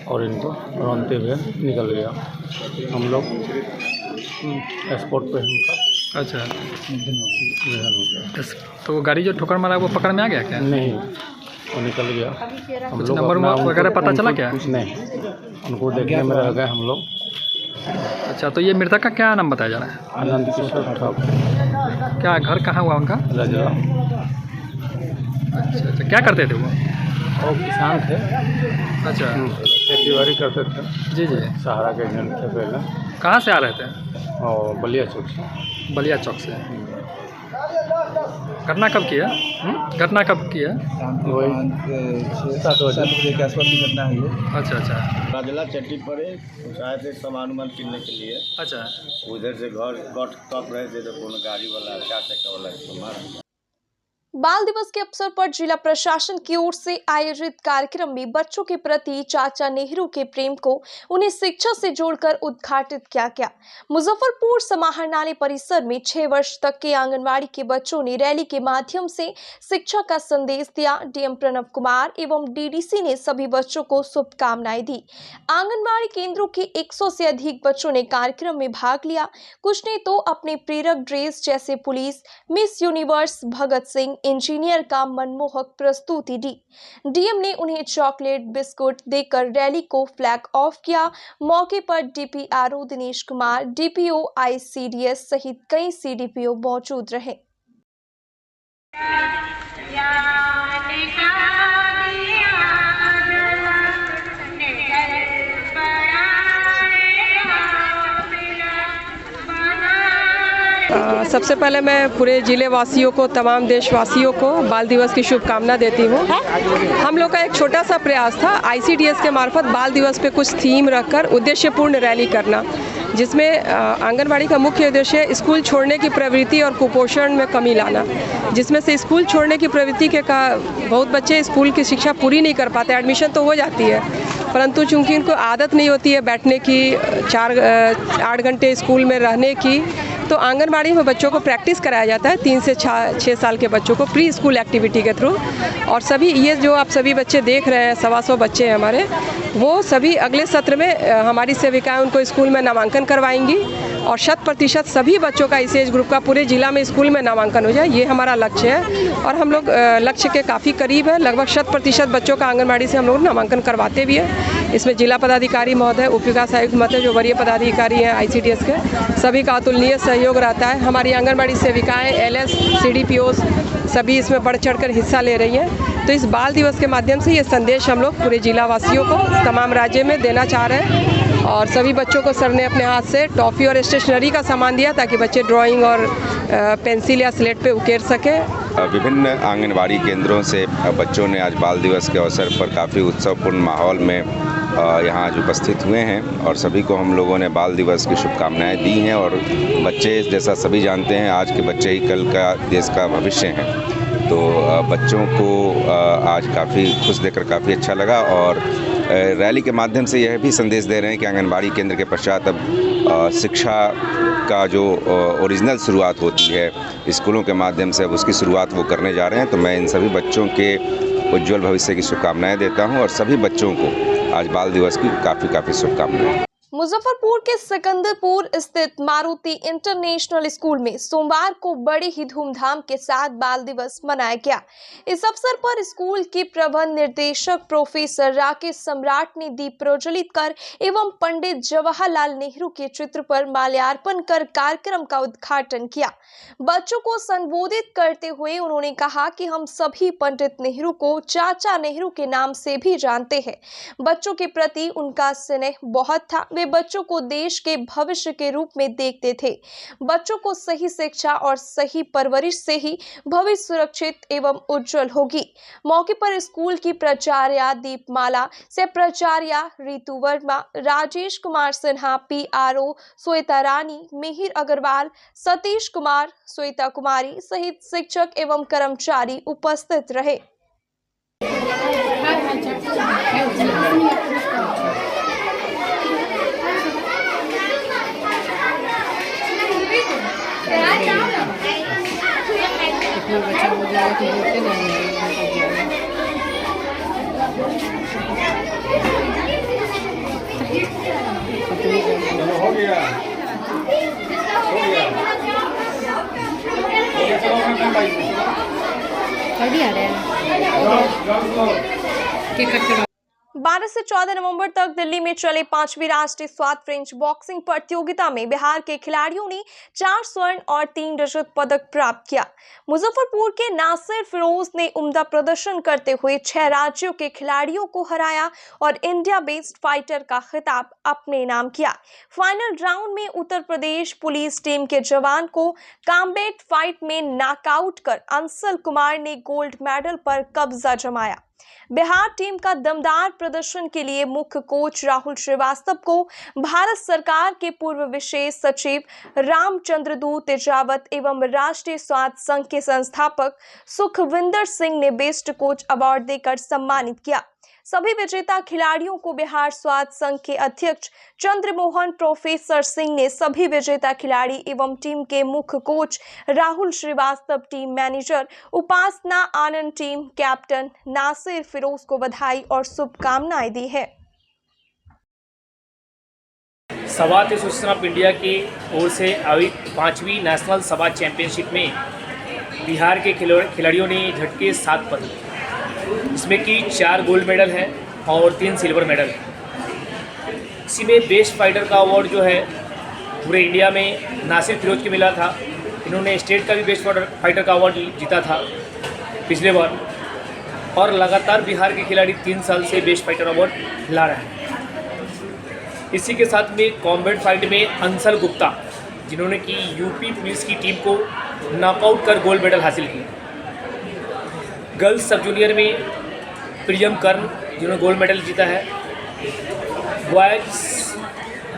और इनको रौंदते हुए निकल गया। हम लोग स्पॉट पे उनका अच्छा तो गाड़ी जो ठोकर मारा वो पकड़ में आ गया क्या? नहीं, वो निकल गया। हम कुछ लोग नंबर वगैरह पता चला क्या? कुछ नहीं, उनको देखने में रह गए हम लोग। अच्छा, तो ये मृतक का क्या नाम बताया जा रहा है? आनंद किशोर ठाकुर। क्या घर कहाँ हुआ उनका? रजरा। अच्छा अच्छा, क्या करते थे वो? किसान थे। अच्छा, खेती बाड़ी करते थे। जी जी। सहारा के एजेंट थे पहले। कहाँ से आ रहे थे? और बलिया चौक से। बलिया चौक से। घटना कब की है? घटना कब की है? वही 7 बजे के आसपास की घटना है ये। अच्छा अच्छा। राजला चट्टी पर आए थे सामान उमान किनने के लिए। अच्छा, उधर से घर कट रहे थे तो कोनो गाड़ी वाला 4 चक्का वाला को मारा। बाल दिवस के अवसर पर जिला प्रशासन की ओर से आयोजित कार्यक्रम में बच्चों के प्रति चाचा नेहरू के प्रेम को उन्हें शिक्षा से जोड़कर उद्घाटित किया गया। मुजफ्फरपुर समाहरणालय परिसर में 6 वर्ष तक के आंगनवाड़ी के बच्चों ने रैली के माध्यम से शिक्षा का संदेश दिया। डीएम प्रणव कुमार एवं डीडीसी ने सभी बच्चों को शुभकामनाएं दी। आंगनवाड़ी केंद्रों के 100 से अधिक बच्चों ने कार्यक्रम में भाग लिया। कुछ ने तो अपने प्रेरक ड्रेस जैसे police, miss universe, Bhagat Singh, engineer का मनमोहक प्रस्तुति दी। डीएम ने उन्हें चॉकलेट बिस्कुट देकर रैली को फ्लैग ऑफ किया। मौके पर DPRO Dinesh Kumar, DPO ICDS सहित कई सीडीपीओ मौजूद रहे। सबसे पहले मैं पूरे जिले वासियों को, तमाम देशवासियों को बाल दिवस की शुभकामना देती हूँ। हम लोग का एक छोटा सा प्रयास था आईसीडीएस के मार्फत बाल दिवस पे कुछ थीम रखकर उद्देश्यपूर्ण रैली करना, जिसमें आंगनबाड़ी का मुख्य उद्देश्य स्कूल छोड़ने की प्रवृत्ति और कुपोषण में कमी लाना। जिसमें से स्कूल छोड़ने की प्रवृत्ति के बहुत बच्चे स्कूल की शिक्षा पूरी नहीं कर पाते। एडमिशन तो हो जाती है, परंतु चूंकि उनको आदत नहीं होती है बैठने की, 8 घंटे स्कूल में रहने की, तो आंगनबाड़ी में बच्चों को प्रैक्टिस कराया जाता है 3 से 6 साल के बच्चों को प्री स्कूल एक्टिविटी के थ्रू। और सभी ये जो आप सभी बच्चे देख रहे हैं, 125 बच्चे हैं हमारे, वो सभी अगले सत्र में हमारी सेविकाएं उनको स्कूल में नामांकन करवाएंगी और 100% सभी बच्चों का इस एज ग्रुप का पूरे जिला में स्कूल में नामांकन हो जाए, ये हमारा लक्ष्य है। और हम लोग लक्ष्य के काफ़ी करीब है। लगभग 100% बच्चों का आंगनबाड़ी से हम लोग नामांकन करवाते भी हैं। इसमें जिला पदाधिकारी महोदय, उप विकास आयुक्त महोदय, जो वरीय पदाधिकारी हैं आईसीडीएस के, सभी का अतुलनीय सहयोग रहता है। हमारी आंगनबाड़ी सेविकाएं, एलएस, सीडीपीओ सभी इसमें बढ़ चढ़कर हिस्सा ले रही हैं। तो इस बाल दिवस के माध्यम से ये संदेश हम लोग पूरे जिला वासियों को तमाम राज्य में देना चाह रहे हैं। और सभी बच्चों को सर ने अपने हाथ से टॉफ़ी और स्टेशनरी का सामान दिया ताकि बच्चे ड्राइंग और पेंसिल या स्लेट पे उकेर सकें। विभिन्न आंगनबाड़ी केंद्रों से बच्चों ने आज बाल दिवस के अवसर पर काफ़ी उत्सवपूर्ण माहौल में यहाँ आज उपस्थित हुए हैं और सभी को हम लोगों ने बाल दिवस की शुभकामनाएं दी हैं। और बच्चे, जैसा सभी जानते हैं, आज के बच्चे ही कल का देश का भविष्य हैं। तो बच्चों को आज काफ़ी खुश देखकर काफ़ी अच्छा लगा। और रैली के माध्यम से यह भी संदेश दे रहे हैं कि आंगनबाड़ी केंद्र के पश्चात अब शिक्षा का जो ओरिजिनल शुरुआत होती है स्कूलों के माध्यम से, अब उसकी शुरुआत वो करने जा रहे हैं। तो मैं इन सभी बच्चों के उज्जवल भविष्य की शुभकामनाएं देता हूं और सभी बच्चों को आज बाल दिवस की काफ़ी शुभकामनाएं। मुजफ्फरपुर के सिकंदरपुर स्थित मारुति इंटरनेशनल स्कूल में सोमवार को बड़े ही धूमधाम के साथ बाल दिवस मनाया गया। इस अवसर पर स्कूल के प्रबंध निर्देशक प्रोफेसर राकेश सम्राट ने दीप प्रज्वलित कर एवं पंडित जवाहरलाल नेहरू के चित्र पर माल्यार्पण कर कार्यक्रम का उद्घाटन किया। बच्चों को संबोधित करते हुए उन्होंने कहा कि हम सभी पंडित नेहरू को चाचा नेहरू के नाम से भी जानते हैं। बच्चों के प्रति उनका स्नेह बहुत था। वे बच्चों को देश के भविष्य के रूप में देखते थे। बच्चों को सही शिक्षा और सही परवरिश से ही भविष्य सुरक्षित एवं उज्जवल होगी। मौके पर स्कूल की प्राचार्या दीपमाला, से प्राचार्या रितु वर्मा, राजेश कुमार सिन्हा, PRO श्वेता रानी, मिहिर अग्रवाल, सतीश कुमार, श्वेता कुमारी सहित शिक्षक एवं कर्मचारी उपस्थित रहे। हो गया आ रहे हैं 12 से 14 नवंबर तक दिल्ली में चले 5वीं राष्ट्रीय स्वात फ्रेंच बॉक्सिंग प्रतियोगिता में बिहार के खिलाड़ियों ने 4 स्वर्ण और 3 रजत पदक प्राप्त किया। मुजफ्फरपुर के नासिर फिरोज ने उम्दा प्रदर्शन करते हुए 6 राज्यों के खिलाड़ियों को हराया और इंडिया बेस्ड फाइटर का खिताब अपने नाम किया। फाइनल राउंड में उत्तर प्रदेश पुलिस टीम के जवान को कॉम्बैट फाइट में नॉकआउट कर अंसल कुमार ने गोल्ड मेडल पर कब्जा जमाया। बिहार टीम का दमदार प्रदर्शन के लिए मुख्य कोच राहुल श्रीवास्तव को भारत सरकार के पूर्व विशेष सचिव रामचंद्र दूत तेजावत एवं राष्ट्रीय स्वास्थ्य संघ के संस्थापक सुखविंदर सिंह ने बेस्ट कोच अवार्ड देकर सम्मानित किया। सभी विजेता खिलाड़ियों को बिहार स्वास्थ्य संघ के अध्यक्ष चंद्रमोहन प्रोफेसर सिंह ने सभी विजेता खिलाड़ी एवं टीम के मुख्य coach Rahul Shrivastava, team manager Upasana Anand, team captain Nasir Firoz को बधाई और शुभकामनाएं दी है। सवात एसोसिएशन ऑफ इंडिया की ओर से आयोजित 5वीं नेशनल सवात चैंपियनशिप में बिहार के खिलाड़ियों ने झटके 7 पदक, इसमें कि 4 गोल्ड मेडल है और 3 सिल्वर मेडल। इसी में बेस्ट फाइटर का अवार्ड जो है पूरे इंडिया में नासिर फिरोज को मिला था। इन्होंने स्टेट का भी बेस्ट फाइटर का अवार्ड जीता था पिछले बार, और लगातार बिहार के खिलाड़ी 3 साल से बेस्ट फाइटर अवार्ड ला रहे हैं। इसी के साथ में कॉम्बैट फाइट में अंसल गुप्ता, जिन्होंने कि यूपी पुलिस की टीम को नॉकआउट कर गोल्ड मेडल हासिल किया। गर्ल्स सब जूनियर में प्रियम कर्ण, जिन्होंने गोल्ड मेडल जीता है। बॉयज़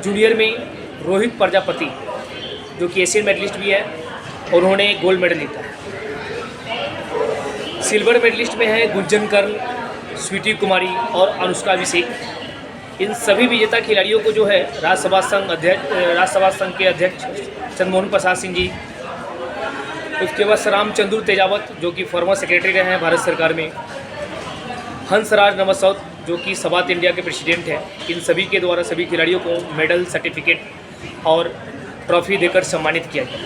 जूनियर में रोहित प्रजापति, जो कि एशियन मेडलिस्ट भी है, उन्होंने गोल्ड मेडल जीता है। सिल्वर मेडलिस्ट में है गुंजन कर्ण, स्वीटी कुमारी और अनुष्का अभिषेक। इन सभी विजेता खिलाड़ियों को जो है राज्यसभा संघ के अध्यक्ष चंद्रमोहन प्रसाद सिंह जी, उसके बाद रामचंद्र तेजावत, जो कि फॉर्मर सेक्रेटरी रहे हैं भारत सरकार में, हंसराज नमसौत, जो कि सवात इंडिया के प्रेसिडेंट हैं, इन सभी के द्वारा सभी खिलाड़ियों को मेडल, सर्टिफिकेट और ट्रॉफी देकर सम्मानित किया गया।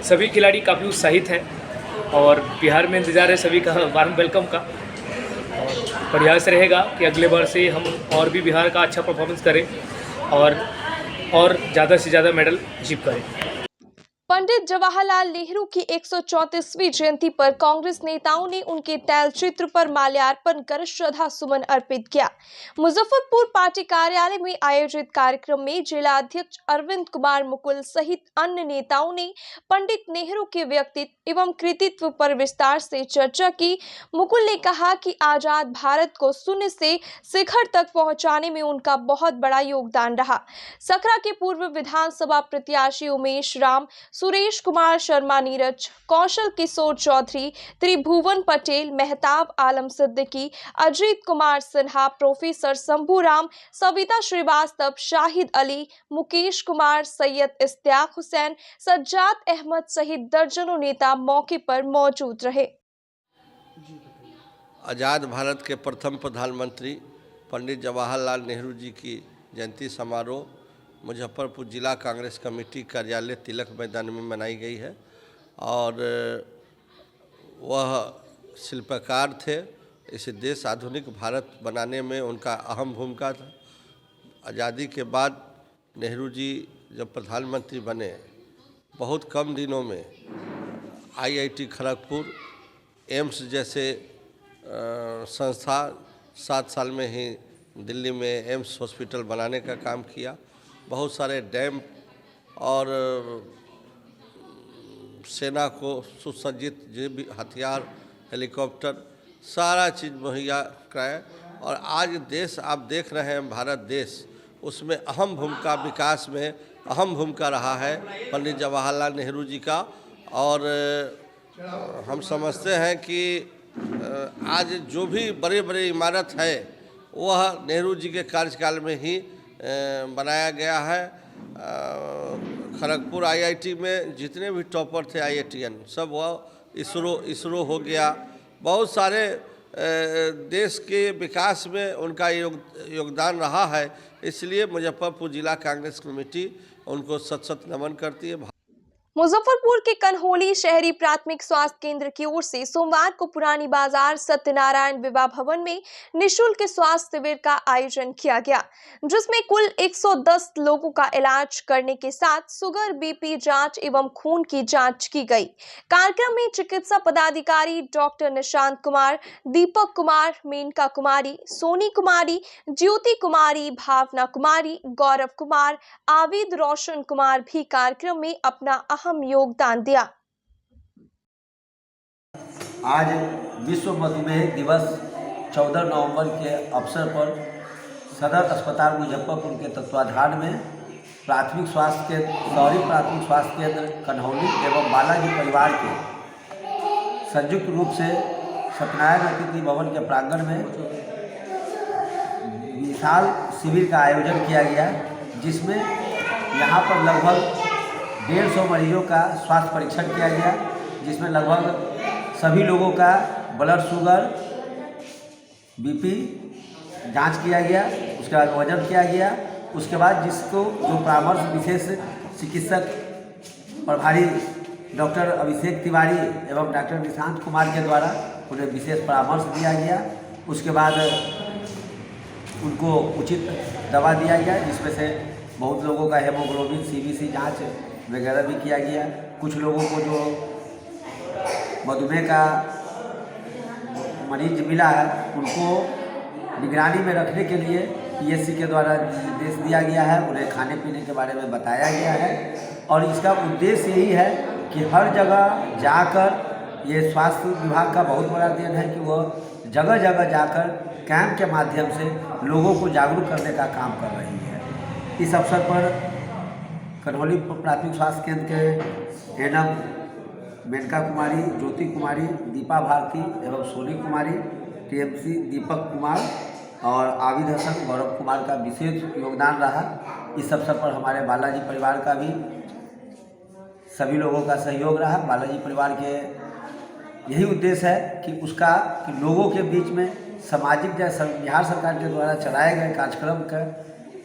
सभी खिलाड़ी काफ़ी उत्साहित हैं और बिहार में इंतजार है सभी का वार्म वेलकम का। और प्रयास रहेगा कि अगले बार से हम और भी बिहार का अच्छा परफॉर्मेंस करें और ज़्यादा से ज़्यादा मेडल अचीव करें। पंडित जवाहरलाल नेहरू की 134वीं जयंती पर कांग्रेस नेताओं ने उनके तैलचित्र पर माल्यार्पण कर श्रद्धा सुमन अर्पित किया। मुजफ्फरपुर पार्टी कार्यालय में आयोजित कार्यक्रम में जिला अध्यक्ष अरविंद कुमार मुकुल सहित अन्य नेताओं ने पंडित नेहरू के व्यक्तित्व एवं कृतित्व पर विस्तार से चर्चा की। मुकुल ने कहा कि आजाद भारत को शून्य से शिखर तक पहुंचाने में उनका बहुत बड़ा योगदान रहा। सकरा के पूर्व विधानसभा प्रत्याशी उमेश राम, सुरेश कुमार शर्मा नीरज, कौशल किशोर चौधरी, त्रिभुवन पटेल, मेहताब आलम सिद्दीकी, अजीत कुमार सिन्हा, प्रोफेसर शंभू राम, सविता श्रीवास्तव, शाहिद अली, मुकेश कुमार, सैयद इश्तियाक हुसैन, सज्जाद अहमद सहित दर्जनों नेता मौके पर मौजूद रहे। आज़ाद भारत के प्रथम प्रधानमंत्री पंडित जवाहरलाल नेहरू जी की जयंती समारोह मुजफ्फरपुर जिला कांग्रेस कमेटी कार्यालय तिलक मैदान में मनाई गई है और वह शिल्पकार थे। इस देश आधुनिक भारत बनाने में उनका अहम भूमिका था। आज़ादी के बाद नेहरू जी जब प्रधानमंत्री बने, बहुत कम दिनों में IIT खड़गपुर, एम्स जैसे संस्था 7 साल में ही दिल्ली में एम्स हॉस्पिटल बनाने का काम किया, बहुत सारे डैम और सेना को सुसज्जित जो भी हथियार, हेलीकॉप्टर, सारा चीज़ मुहैया कराया। और आज देश आप देख रहे हैं, भारत देश, उसमें अहम भूमिका, विकास में अहम भूमिका रहा है पंडित जवाहरलाल नेहरू जी का। और हम समझते हैं कि आज जो भी बड़े बड़े इमारत है वह नेहरू जी के कार्यकाल में ही बनाया गया है। खड़गपुर IIT में जितने भी टॉपर थे IITian सब वह इसरो हो गया, बहुत सारे देश के विकास में उनका योगदान रहा है। इसलिए मुजफ्फरपुर जिला कांग्रेस कमेटी उनको सत नमन करती है। मुजफ्फरपुर के कन्होली शहरी प्राथमिक स्वास्थ्य केंद्र की ओर से सोमवार को पुरानी बाजार सत्यनारायण विवाह भवन में निःशुल्क स्वास्थ्य शिविर का आयोजन किया गया, जिसमें कुल 110 लोगों का इलाज करने के साथ शुगर, BP जांच एवं खून की जांच की गई। कार्यक्रम में चिकित्सा पदाधिकारी डॉक्टर निशांत कुमार, दीपक कुमार, मेनका कुमारी, सोनी कुमारी, ज्योति कुमारी, भावना कुमारी, गौरव कुमार, आविद रोशन कुमार भी कार्यक्रम में अपना अहम योगदान दिया। आज विश्व मधुमेह दिवस 14 नवंबर के अवसर पर सदर अस्पताल मुजफ्फरपुर के तत्वाधान में प्राथमिक स्वास्थ्य केंद्र, शहरी प्राथमिक स्वास्थ्य केंद्र कन्हौली एवं बालाजी परिवार के संयुक्त रूप से सत्यनारायण अतिथि भवन के प्रांगण में विशाल शिविर का आयोजन किया गया, जिसमें यहाँ पर लगभग 150 मरीजों का स्वास्थ्य परीक्षण किया गया, जिसमें लगभग सभी लोगों का ब्लड शुगर, BP जांच किया गया, उसके बाद वजन किया गया। उसके बाद जिसको जो परामर्श विशेष चिकित्सक प्रभारी डॉक्टर अभिषेक तिवारी एवं डॉक्टर निशांत कुमार के द्वारा उन्हें विशेष परामर्श दिया गया। उसके बाद उनको उचित दवा दिया गया, जिसमें से बहुत लोगों का हेमोग्लोबिन, CBC जांच वगैरह भी किया गया। कुछ लोगों को जो मधुमेह का मरीज मिला है उनको निगरानी में रखने के लिए PSC के द्वारा निर्देश दिया गया है, उन्हें खाने पीने के बारे में बताया गया है। और इसका उद्देश्य यही है कि हर जगह जाकर, ये स्वास्थ्य विभाग का बहुत बड़ा देन है कि वह जगह जगह जाकर कैंप के माध्यम से लोगों को जागरूक करने का काम कर रही है। इस अवसर पर कन्हौली प्राथमिक स्वास्थ्य केंद्र के NM मेनका कुमारी, ज्योति कुमारी, दीपा भारती एवं सोनी कुमारी, TMC दीपक कुमार और आविद हसन, गौरव कुमार का विशेष योगदान रहा। इस अवसर पर हमारे बालाजी परिवार का भी सभी लोगों का सहयोग रहा। बालाजी परिवार के यही उद्देश्य है कि लोगों के बीच में सामाजिक, जैसे बिहार सरकार के द्वारा चलाए गए कार्यक्रम का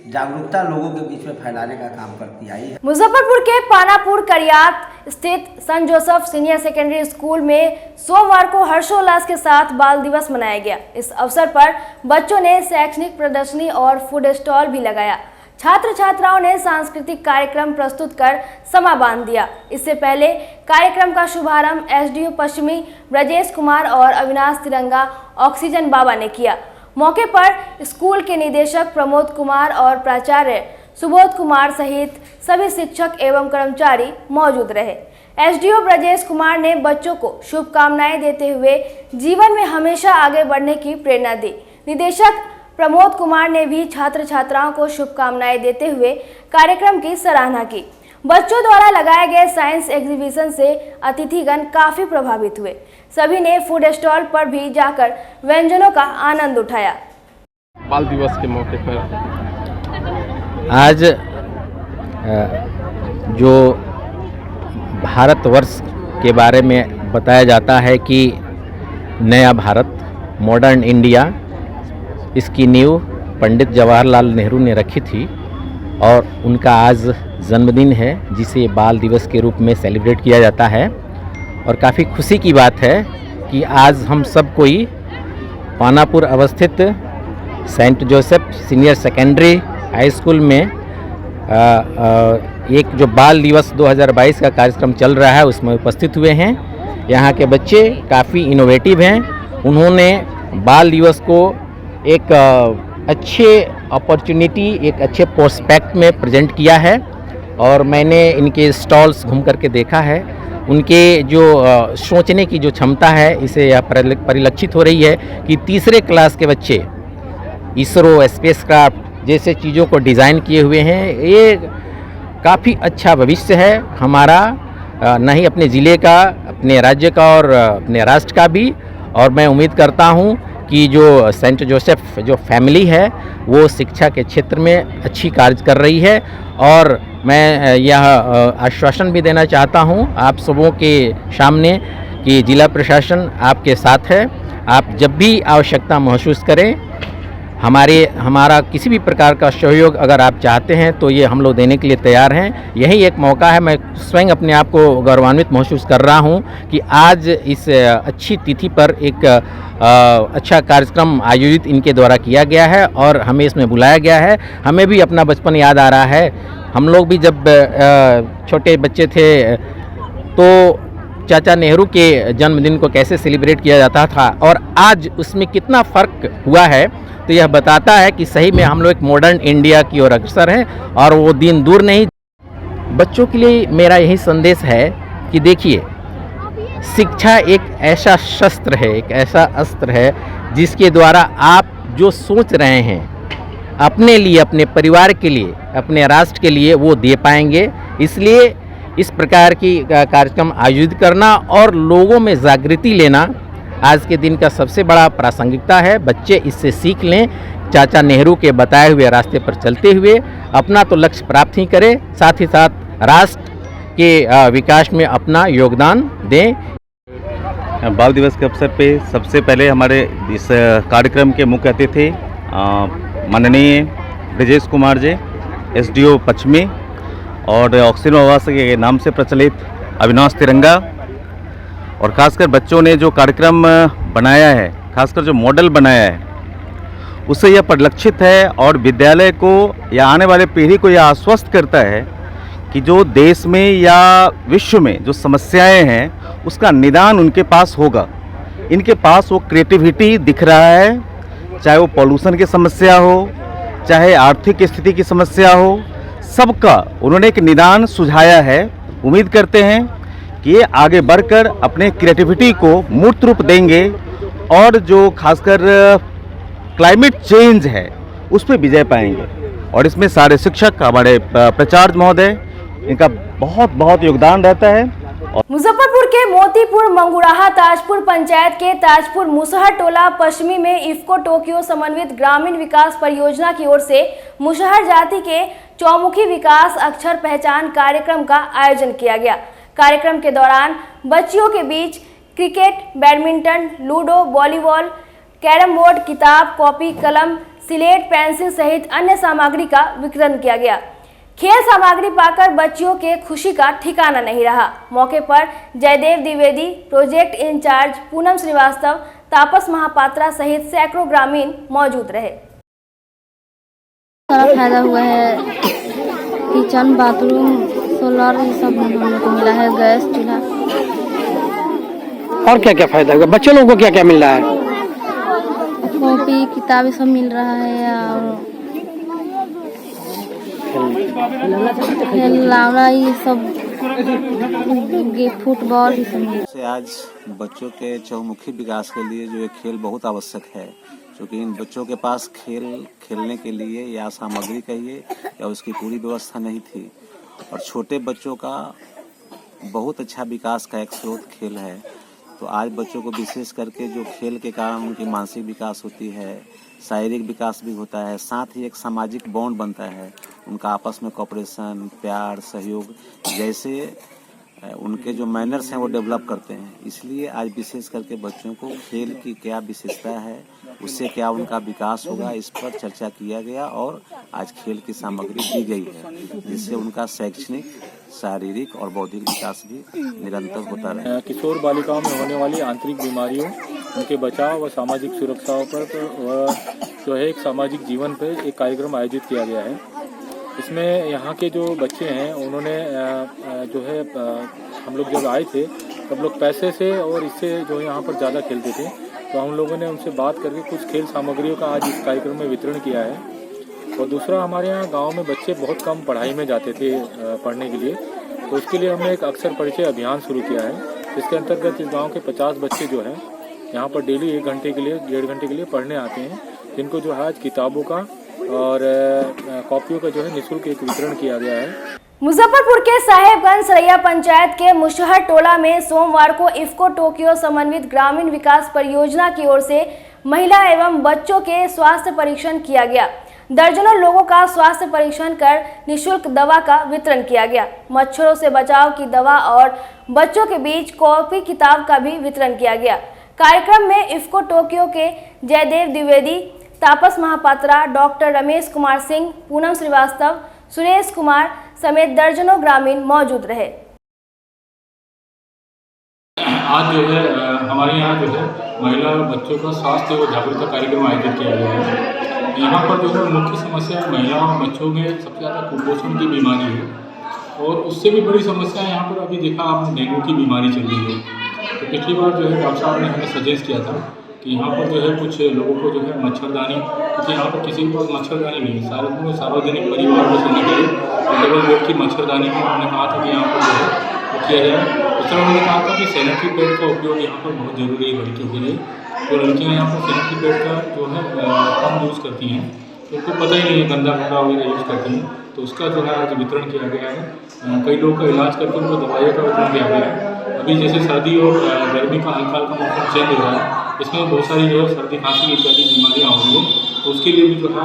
जागरूकता लोगों के बीच में फैलाने का काम करती आई है। मुजफ्फरपुर के पानापुर करियात स्थित Saint Joseph senior secondary school में सोमवार को हर्षोल्लास के साथ बाल दिवस मनाया गया। इस अवसर पर बच्चों ने शैक्षणिक प्रदर्शनी और फूड स्टॉल भी लगाया। छात्र छात्राओं ने सांस्कृतिक कार्यक्रम प्रस्तुत कर समा बांध दिया। इससे पहले कार्यक्रम का शुभारंभ SDO पश्चिमी ब्रजेश कुमार और अविनाश तिरंगा ऑक्सीजन बाबा ने किया। मौके पर स्कूल के निदेशक प्रमोद कुमार और प्राचार्य सुबोध कुमार सहित सभी शिक्षक एवं कर्मचारी मौजूद रहे। SDO ब्रजेश कुमार ने बच्चों को शुभकामनाएं देते हुए जीवन में हमेशा आगे बढ़ने की प्रेरणा दी। निदेशक प्रमोद कुमार ने भी छात्र छात्राओं को शुभकामनाएं देते हुए कार्यक्रम की सराहना की। बच्चों द्वारा लगाए गए साइंस एग्जीबिशन से अतिथिगण काफी प्रभावित हुए। सभी ने फूड स्टॉल पर भी जाकर व्यंजनों का आनंद उठाया। बाल दिवस के मौके पर आज जो भारतवर्ष के बारे में बताया जाता है कि नया भारत, मॉडर्न इंडिया, इसकी नींव पंडित जवाहरलाल नेहरू ने रखी थी और उनका आज जन्मदिन है, जिसे बाल दिवस के रूप में सेलिब्रेट किया जाता है। और काफ़ी खुशी की बात है कि आज हम सब कोई पानापुर अवस्थित Saint Joseph senior secondary high school में एक जो बाल दिवस 2022 का कार्यक्रम चल रहा है उसमें उपस्थित हुए हैं। यहाँ के बच्चे काफ़ी इनोवेटिव हैं। उन्होंने बाल दिवस को एक अच्छे अपॉर्चुनिटी, एक अच्छे प्रोस्पेक्ट में प्रेजेंट किया है। और मैंने इनके स्टॉल्स घूम करके देखा है, उनके जो सोचने की जो क्षमता है इसे यह परिलक्षित हो रही है कि तीसरे क्लास के बच्चे इसरो, स्पेसक्राफ्ट जैसे चीज़ों को डिज़ाइन किए हुए हैं। ये काफ़ी अच्छा भविष्य है हमारा, नहीं अपने ज़िले का, अपने राज्य का और अपने राष्ट्र का भी। और मैं उम्मीद करता हूँ कि जो सेंट जोसेफ जो फैमिली है वो शिक्षा के क्षेत्र में अच्छी कार्य कर रही है। और मैं यह आश्वासन भी देना चाहता हूँ आप सबों के सामने कि जिला प्रशासन आपके साथ है। आप जब भी आवश्यकता महसूस करें, हमारा किसी भी प्रकार का सहयोग अगर आप चाहते हैं तो ये हम लोग देने के लिए तैयार हैं। यही एक मौका है, मैं स्वयं अपने आप को गौरवान्वित महसूस कर रहा हूं कि आज इस अच्छी तिथि पर एक अच्छा कार्यक्रम आयोजित इनके द्वारा किया गया है और हमें इसमें बुलाया गया है। हमें भी अपना बचपन याद आ रहा है। हम लोग भी जब छोटे बच्चे थे तो चाचा नेहरू के जन्मदिन को कैसे सेलिब्रेट किया जाता था और आज उसमें कितना फ़र्क हुआ है, तो यह बताता है कि सही में हम लोग एक मॉडर्न इंडिया की ओर अग्रसर हैं और वो दिन दूर नहीं। बच्चों के लिए मेरा यही संदेश है कि देखिए, शिक्षा एक ऐसा शस्त्र है, एक ऐसा अस्त्र है जिसके द्वारा आप जो सोच रहे हैं अपने लिए, अपने परिवार के लिए, अपने राष्ट्र के लिए, वो दे पाएंगे। इसलिए इस प्रकार की कार्यक्रम आयोजित करना और लोगों में जागृति लेना आज के दिन का सबसे बड़ा प्रासंगिकता है। बच्चे इससे सीख लें, चाचा नेहरू के बताए हुए रास्ते पर चलते हुए अपना तो लक्ष्य प्राप्त ही करें, साथ ही साथ राष्ट्र के विकास में अपना योगदान दें। बाल दिवस के अवसर पे सबसे पहले हमारे इस कार्यक्रम के मुख्य अतिथि माननीय ब्रजेश कुमार जी, SDO पश्चिमी और ऑक्सीजन आवास के नाम से प्रचलित अविनाश तिरंगा, और ख़ासकर बच्चों ने जो कार्यक्रम बनाया है, खासकर जो मॉडल बनाया है, उससे यह परिलक्षित है और विद्यालय को या आने वाले पीढ़ी को यह आश्वस्त करता है कि जो देश में या विश्व में जो समस्याएं हैं उसका निदान उनके पास होगा। इनके पास वो क्रिएटिविटी दिख रहा है, चाहे वो पॉल्यूशन की समस्या हो, चाहे आर्थिक स्थिति की समस्या हो, सबका उन्होंने एक निदान सुझाया है। उम्मीद करते हैं कि ये आगे बढ़कर अपने क्रिएटिविटी को मूर्त रूप देंगे और जो खासकर क्लाइमेट चेंज है उस पर विजय पाएंगे। और इसमें सारे शिक्षक, हमारे प्राचार्य महोदय, इनका बहुत बहुत योगदान रहता है। मुजफ्फरपुर के मोतीपुर मंगुराहा ताजपुर पंचायत के ताजपुर मुसहर टोला पश्चिमी में इफ्को टोक्यो समन्वित ग्रामीण विकास परियोजना की ओर से मुसहर जाति के चौमुखी विकास अक्षर पहचान कार्यक्रम का आयोजन किया गया। कार्यक्रम के दौरान बच्चियों के बीच cricket, badminton, ludo, volleyball, carrom board, किताब, कॉपी, कलम, स्लेट, पेंसिल सहित अन्य सामग्री का वितरण किया गया। खेल सामग्री पाकर बच्चियों के खुशी का ठिकाना नहीं रहा। मौके पर जयदेव द्विवेदी, प्रोजेक्ट इंचार्ज पूनम श्रीवास्तव, तापस महापात्रा सहित सैकड़ों ग्रामीण मौजूद रहे। सारा फायदा हुआ है, किचन, बाथरूम, सोलर, ये सब हम लोग को मिला है, गैस, चूल्हा। और क्या क्या फायदा हुआ? बच्चों लोगों को क्या क्या मिल रहा है? कॉपी, किताबें सब मिल रहा है और खेलना, ये सब, फुटबॉल, ये सब। आज बच्चों के चहुमुखी विकास के लिए जो एक खेल बहुत आवश्यक है, क्योंकि इन बच्चों के पास खेलने के लिए या सामग्री कहिए या उसकी पूरी व्यवस्था नहीं थी। और छोटे बच्चों का बहुत अच्छा विकास का एक स्रोत खेल है। तो आज बच्चों को विशेष करके जो खेल के कारण उनकी मानसिक विकास होती है, शारीरिक विकास भी होता है, साथ ही एक सामाजिक बॉन्ड बनता है। उनका आपस में कोऑपरेशन, प्यार, सहयोग जैसे उनके जो मैनर्स हैं वो डेवलप करते हैं। इसलिए आज विशेष करके बच्चों को खेल की क्या विशेषता है, उससे क्या उनका विकास होगा, इस पर चर्चा किया गया और आज खेल की सामग्री दी गई है, जिससे उनका शैक्षणिक, शारीरिक और बौद्धिक विकास भी निरंतर होता रहे। किशोर बालिकाओं में होने वाली आंतरिक बीमारियों, उनके बचाव व सामाजिक सुरक्षाओं पर जो है एक सामाजिक जीवन पर एक कार्यक्रम आयोजित किया गया है। इसमें यहाँ के जो बच्चे हैं उन्होंने जो है हम लोग जब आए थे तब लोग पैसे से और इससे जो यहाँ पर ज़्यादा खेलते थे, तो हम लोगों ने उनसे बात करके कुछ खेल सामग्रियों का आज इस कार्यक्रम में वितरण किया है। और दूसरा, हमारे यहाँ गांव में बच्चे बहुत कम पढ़ाई में जाते थे पढ़ने के लिए, तो उसके लिए हमने एक अक्षर परिचय अभियान शुरू किया है। इसके अंतर्गत इस गांव के 50 बच्चे जो हैं यहाँ पर डेली 1 घंटे के लिए 1.5 घंटे के लिए पढ़ने आते हैं, जिनको जो है आज किताबों का और कॉपियों का जो है निःशुल्क एक वितरण किया गया है। मुजफ्फरपुर के साहेबगंज सरैया पंचायत के मुशहर टोला में सोमवार को इफ्को टोक्यो समन्वित ग्रामीण विकास परियोजना की ओर से महिला एवं बच्चों के स्वास्थ्य परीक्षण किया गया। दर्जनों लोगों का स्वास्थ्य परीक्षण कर निःशुल्क दवा का वितरण किया गया। मच्छरों से बचाव की दवा और बच्चों के बीच कॉपी किताब का भी वितरण किया गया। कार्यक्रम में इफ्को टोक्यो के जयदेव द्विवेदी, तापस महापात्रा, डॉक्टर रमेश कुमार सिंह, पूनम श्रीवास्तव, सुरेश कुमार समेत दर्जनों ग्रामीण मौजूद रहे। आज जो है हमारे यहाँ जो है महिला और बच्चों का स्वास्थ्य और जागरूकता कार्यक्रम आयोजित किया गया है। यहाँ पर जो है मुख्य समस्या महिलाओं और बच्चों में सबसे ज़्यादा कुपोषण की बीमारी है, और उससे भी बड़ी समस्या यहाँ पर अभी देखा आपने डेंगू की बीमारी चल रही है। तो पिछली बार जो है डॉक्टर साहब ने हमें सजेस्ट किया था कि यहाँ पर जो है कुछ लोगों को जो है मच्छरदानी, क्योंकि यहाँ पर किसी के पास मच्छरदानी नहीं है, सार्वजनिक परिवार को सोने के लिए डबल बेड की मच्छरदानी की उन्होंने कहा था कि यहाँ पर जो है किया जाए। दूसरा उन्होंने कहा था कि सैनिटरी पैड का उपयोग यहाँ पर बहुत ज़रूरी है लड़कियों के लिए। तो लड़कियाँ यहाँ पर सैनिटरी पैड का जो है कम यूज़ करती हैं, तो उनको पता ही नहीं है, गंदा कपड़ा वगैरह यूज़ करती हैं, तो उसका जो है आज वितरण किया गया है। कई लोगों का इलाज करके उनको दवाइयों का वितरण किया गया है। अभी जैसे सर्दी और गर्मी का हल्का हल्का मौसम चेंज हो रहा है, इसमें बहुत सारी जो है सर्दी खांसी इत्यादि बीमारियाँ हो रही हैं, तो उसके लिए भी जो है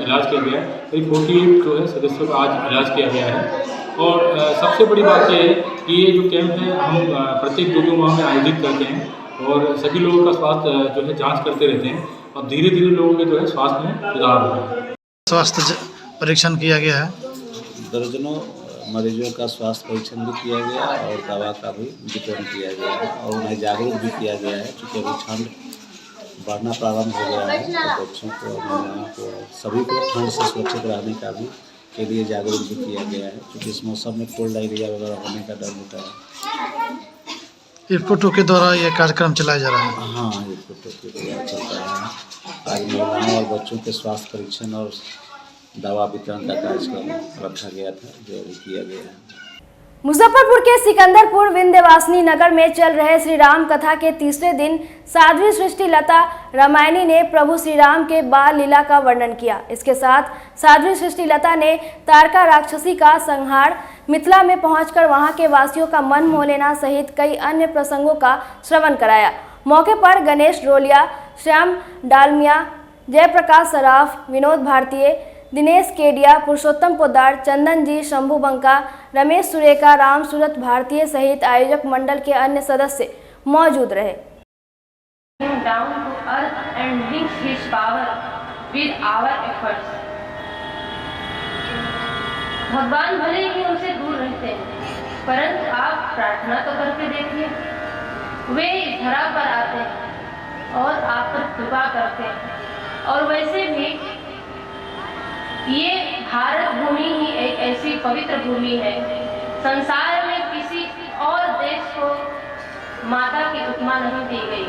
इलाज किया गया है। करीब 48 जो है सदस्यों का आज इलाज किया गया है। और सबसे बड़ी बात यह है कि ये जो कैंप है हम प्रत्येक 2 माह में आयोजित करते हैं, और सभी लोगों का स्वास्थ्य जो है जाँच करते रहते हैं, और धीरे धीरे लोगों के जो है स्वास्थ्य में सुधार हो रहा है। स्वास्थ्य परीक्षण किया गया है, दर्जनों मरीजों का स्वास्थ्य परीक्षण भी किया गया और दवा का भी वितरण किया गया है, और उन्हें जागरूक भी किया गया है। क्योंकि अभी ठंड बढ़ना प्रारंभ हो गया है, तो बच्चों को, महिलाओं को, सभी को ठंड से सुरक्षित रहने का भी के लिए जागरूक भी किया गया है, क्योंकि इस मौसम में कोल्ड डायरिया वगैरह होने का डर होता है। इफ्को टोक्यो द्वारा ये कार्यक्रम चलाया जा रहा है। हाँ, इफ्को टोक्यो द्वारा चल रहा है। आज महिलाओं और बच्चों के स्वास्थ्य परीक्षण और दवा वितरण का कार्यक्रम रखा गया था, जो अभी किया गया है। मुजफ्फरपुर के सिकंदरपुर विंध्यवासिनी नगर में चल रहे श्री राम कथा के तीसरे दिन साध्वी सृष्टि लता रामायणी ने प्रभु श्री राम के बाल लीला का वर्णन किया। इसके साथ साध्वी सृष्टि लता ने तारका राक्षसी का संहार, मिथिला में पहुंचकर वहां के वासियों का मन मोह लेना सहित कई अन्य प्रसंगों का श्रवण कराया। मौके पर गणेश रोलिया, श्याम डालमिया, जयप्रकाश सराफ, विनोद भारतीय, दिनेश केडिया, पुरुषोत्तम पोदार, चंदन जी, शंभू बंका, रमेश सुरेखा, राम सूरत भारतीय सहित आयोजक मंडल के अन्य सदस्य मौजूद रहे। Down to earth and mix his power with our efforts. भगवान भले ही उनसे दूर रहते हैं, परंतु आप प्रार्थना तो करके देखिए। वे इस धरा पर आते हैं और आप पर कृपा करते हैं। और वैसे भी ये भारत भूमि ही एक ऐसी पवित्र भूमि है, संसार में किसी और देश को माता की उपमा नहीं दी गई,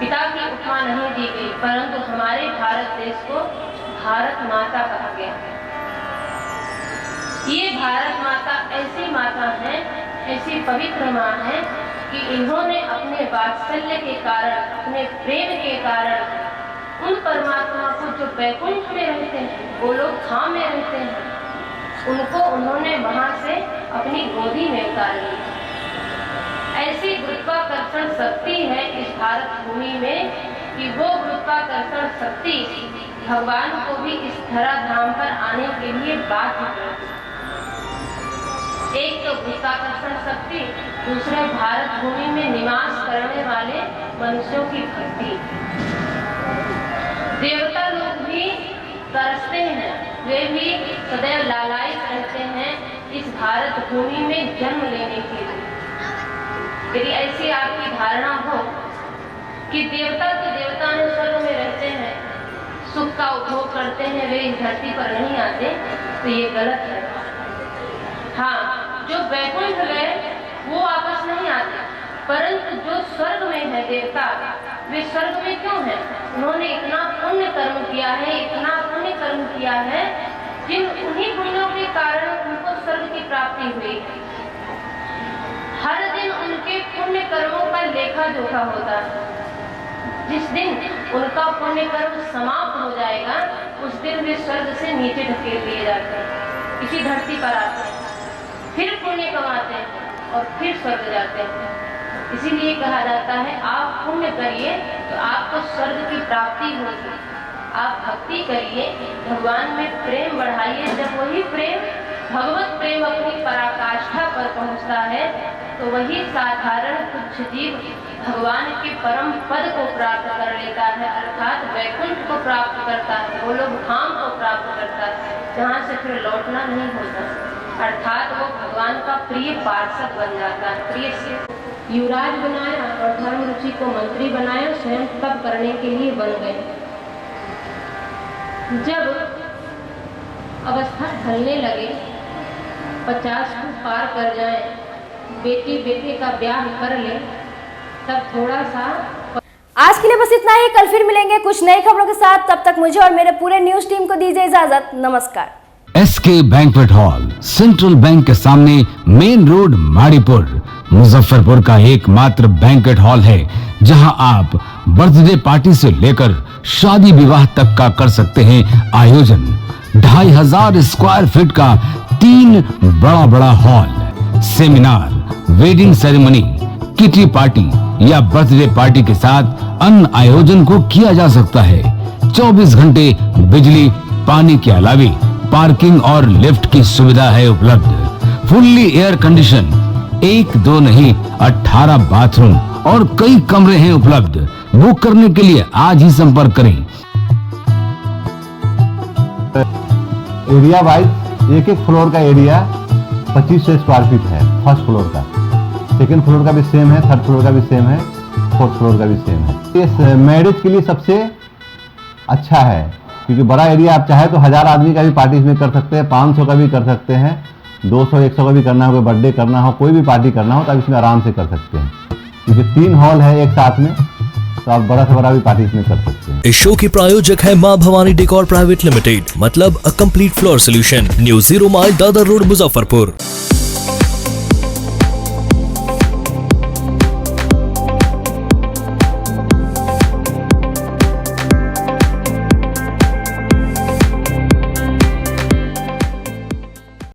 पिता की उपमा नहीं दी गई, परंतु हमारे भारत देश को भारत माता कहा गया। ये भारत माता ऐसी माता है, ऐसी पवित्र माँ है कि इन्होंने अपने वात्सल्य के कारण, अपने प्रेम के कारण उन परमात्मा को जो वैकुंठ में रहते हैं, गोलोक धाम में रहते हैं, उनको उन्होंने वहां से अपनी गोदी में उतार लिया। ऐसी गुरुत्वाकर्षण शक्ति है इस भारत भूमि में कि वो गुरुत्वाकर्षण शक्ति भगवान को भी इस धरा धाम पर आने के लिए बाध्य करती। एक तो गुरुत्वाकर्षण शक्ति, दूसरे भारत भूमि में निवास करने वाले मनुष्यों की भक्ति। देवता लोग भी तरसते हैं, वे भी सदैव लालायित रहते हैं इस भारत भूमि में जन्म लेने के लिए। यदि ऐसी आपकी धारणा हो कि देवता तो देवता ने स्वर्ग में रहते हैं, सुख का उपभोग करते हैं, वे इस धरती पर नहीं आते, तो ये गलत है। हाँ, जो वैकुंठ गए वो वापस नहीं आते, परंतु जो स्वर्ग में है देवता, वे स्वर्ग में क्यों है? उन्होंने इतना पुण्य कर्म किया है, इतना पुण्य कर्म किया है, उन्हीं पुण्यों के कारण उनको स्वर्ग की प्राप्ति हुई। हर दिन उनके पुण्य कर्मों का लेखा जोखा होता है। जिस दिन उनका पुण्य कर्म समाप्त हो जाएगा, उस दिन वे स्वर्ग से नीचे ढकेल दिए जाते हैं, इसी धरती पर आते हैं, फिर पुण्य कमाते हैं और फिर स्वर्ग जाते हैं। इसीलिए कहा जाता है आप पुण्य करिए तो आपको स्वर्ग की प्राप्ति होगी। आप भक्ति करिए, भगवान में प्रेम बढ़ाइए। जब वही प्रेम, भगवत प्रेम अपनी पराकाष्ठा पर पहुंचता है तो वही साधारण तुच्छ जीव भगवान के परम पद को प्राप्त कर लेता है, अर्थात वैकुंठ को प्राप्त करता है, गोलोक धाम को प्राप्त करता है, जहाँ से फिर लौटना नहीं होता, अर्थात वो भगवान का प्रिय पार्षद बन जाता है। प्रिय से युवराज बनाया और धर्म रुचि को मंत्री बनाया, स्वयं तप करने के लिए बन गए। जब अवस्था ढलने लगे, 50 को पार कर जाए, बेटी बेटे का ब्याह कर ले, तब थोड़ा सा। आज के लिए बस इतना ही। कल फिर मिलेंगे कुछ नई खबरों के साथ। तब तक मुझे और मेरे पूरे न्यूज टीम को दीजिए इजाजत। नमस्कार। SK banquet hall, central bank के सामने, मेन रोड, माड़ीपुर, मुजफ्फरपुर का एकमात्र बैंक्वेट हॉल है जहां आप बर्थडे पार्टी से लेकर शादी विवाह तक का कर सकते हैं आयोजन। 2500 स्क्वायर फीट का 3 बड़ा hall, seminar, wedding ceremony, kitty party या बर्थडे पार्टी के साथ अन्य आयोजन को किया जा सकता है। 24 घंटे बिजली पानी के अलावे पार्किंग और लिफ्ट की सुविधा है उपलब्ध। फुल्ली एयर कंडीशन, 1 2 नहीं 18 बाथरूम और कई कमरे हैं उपलब्ध। बुक करने के लिए आज ही संपर्क करें। एरिया वाइज एक फ्लोर का एरिया 2500 स्क्वायर फीट है। फर्स्ट फ्लोर का, सेकंड फ्लोर का भी सेम है, थर्ड फ्लोर का भी सेम है, फोर्थ फ्लोर का भी सेम है। इस मैरिज के लिए सबसे अच्छा है क्योंकि बड़ा एरिया, आप चाहे तो 1000 आदमी का भी पार्टी इसमें कर सकते हैं, 500 का भी कर सकते हैं, 200-100 का भी करना हो, कोई बर्थडे करना हो, कोई भी पार्टी करना हो तो आप इसमें आराम से कर सकते हैं क्योंकि 3 हॉल है एक साथ में, तो आप बड़ा से बड़ा भी पार्टी इसमें कर सकते हैं। इस शो के प्रायोजक है मां भवानी डेकोर प्राइवेट लिमिटेड, मतलब a complete floor solution, new 0 mile Dadar road, Muzaffarpur.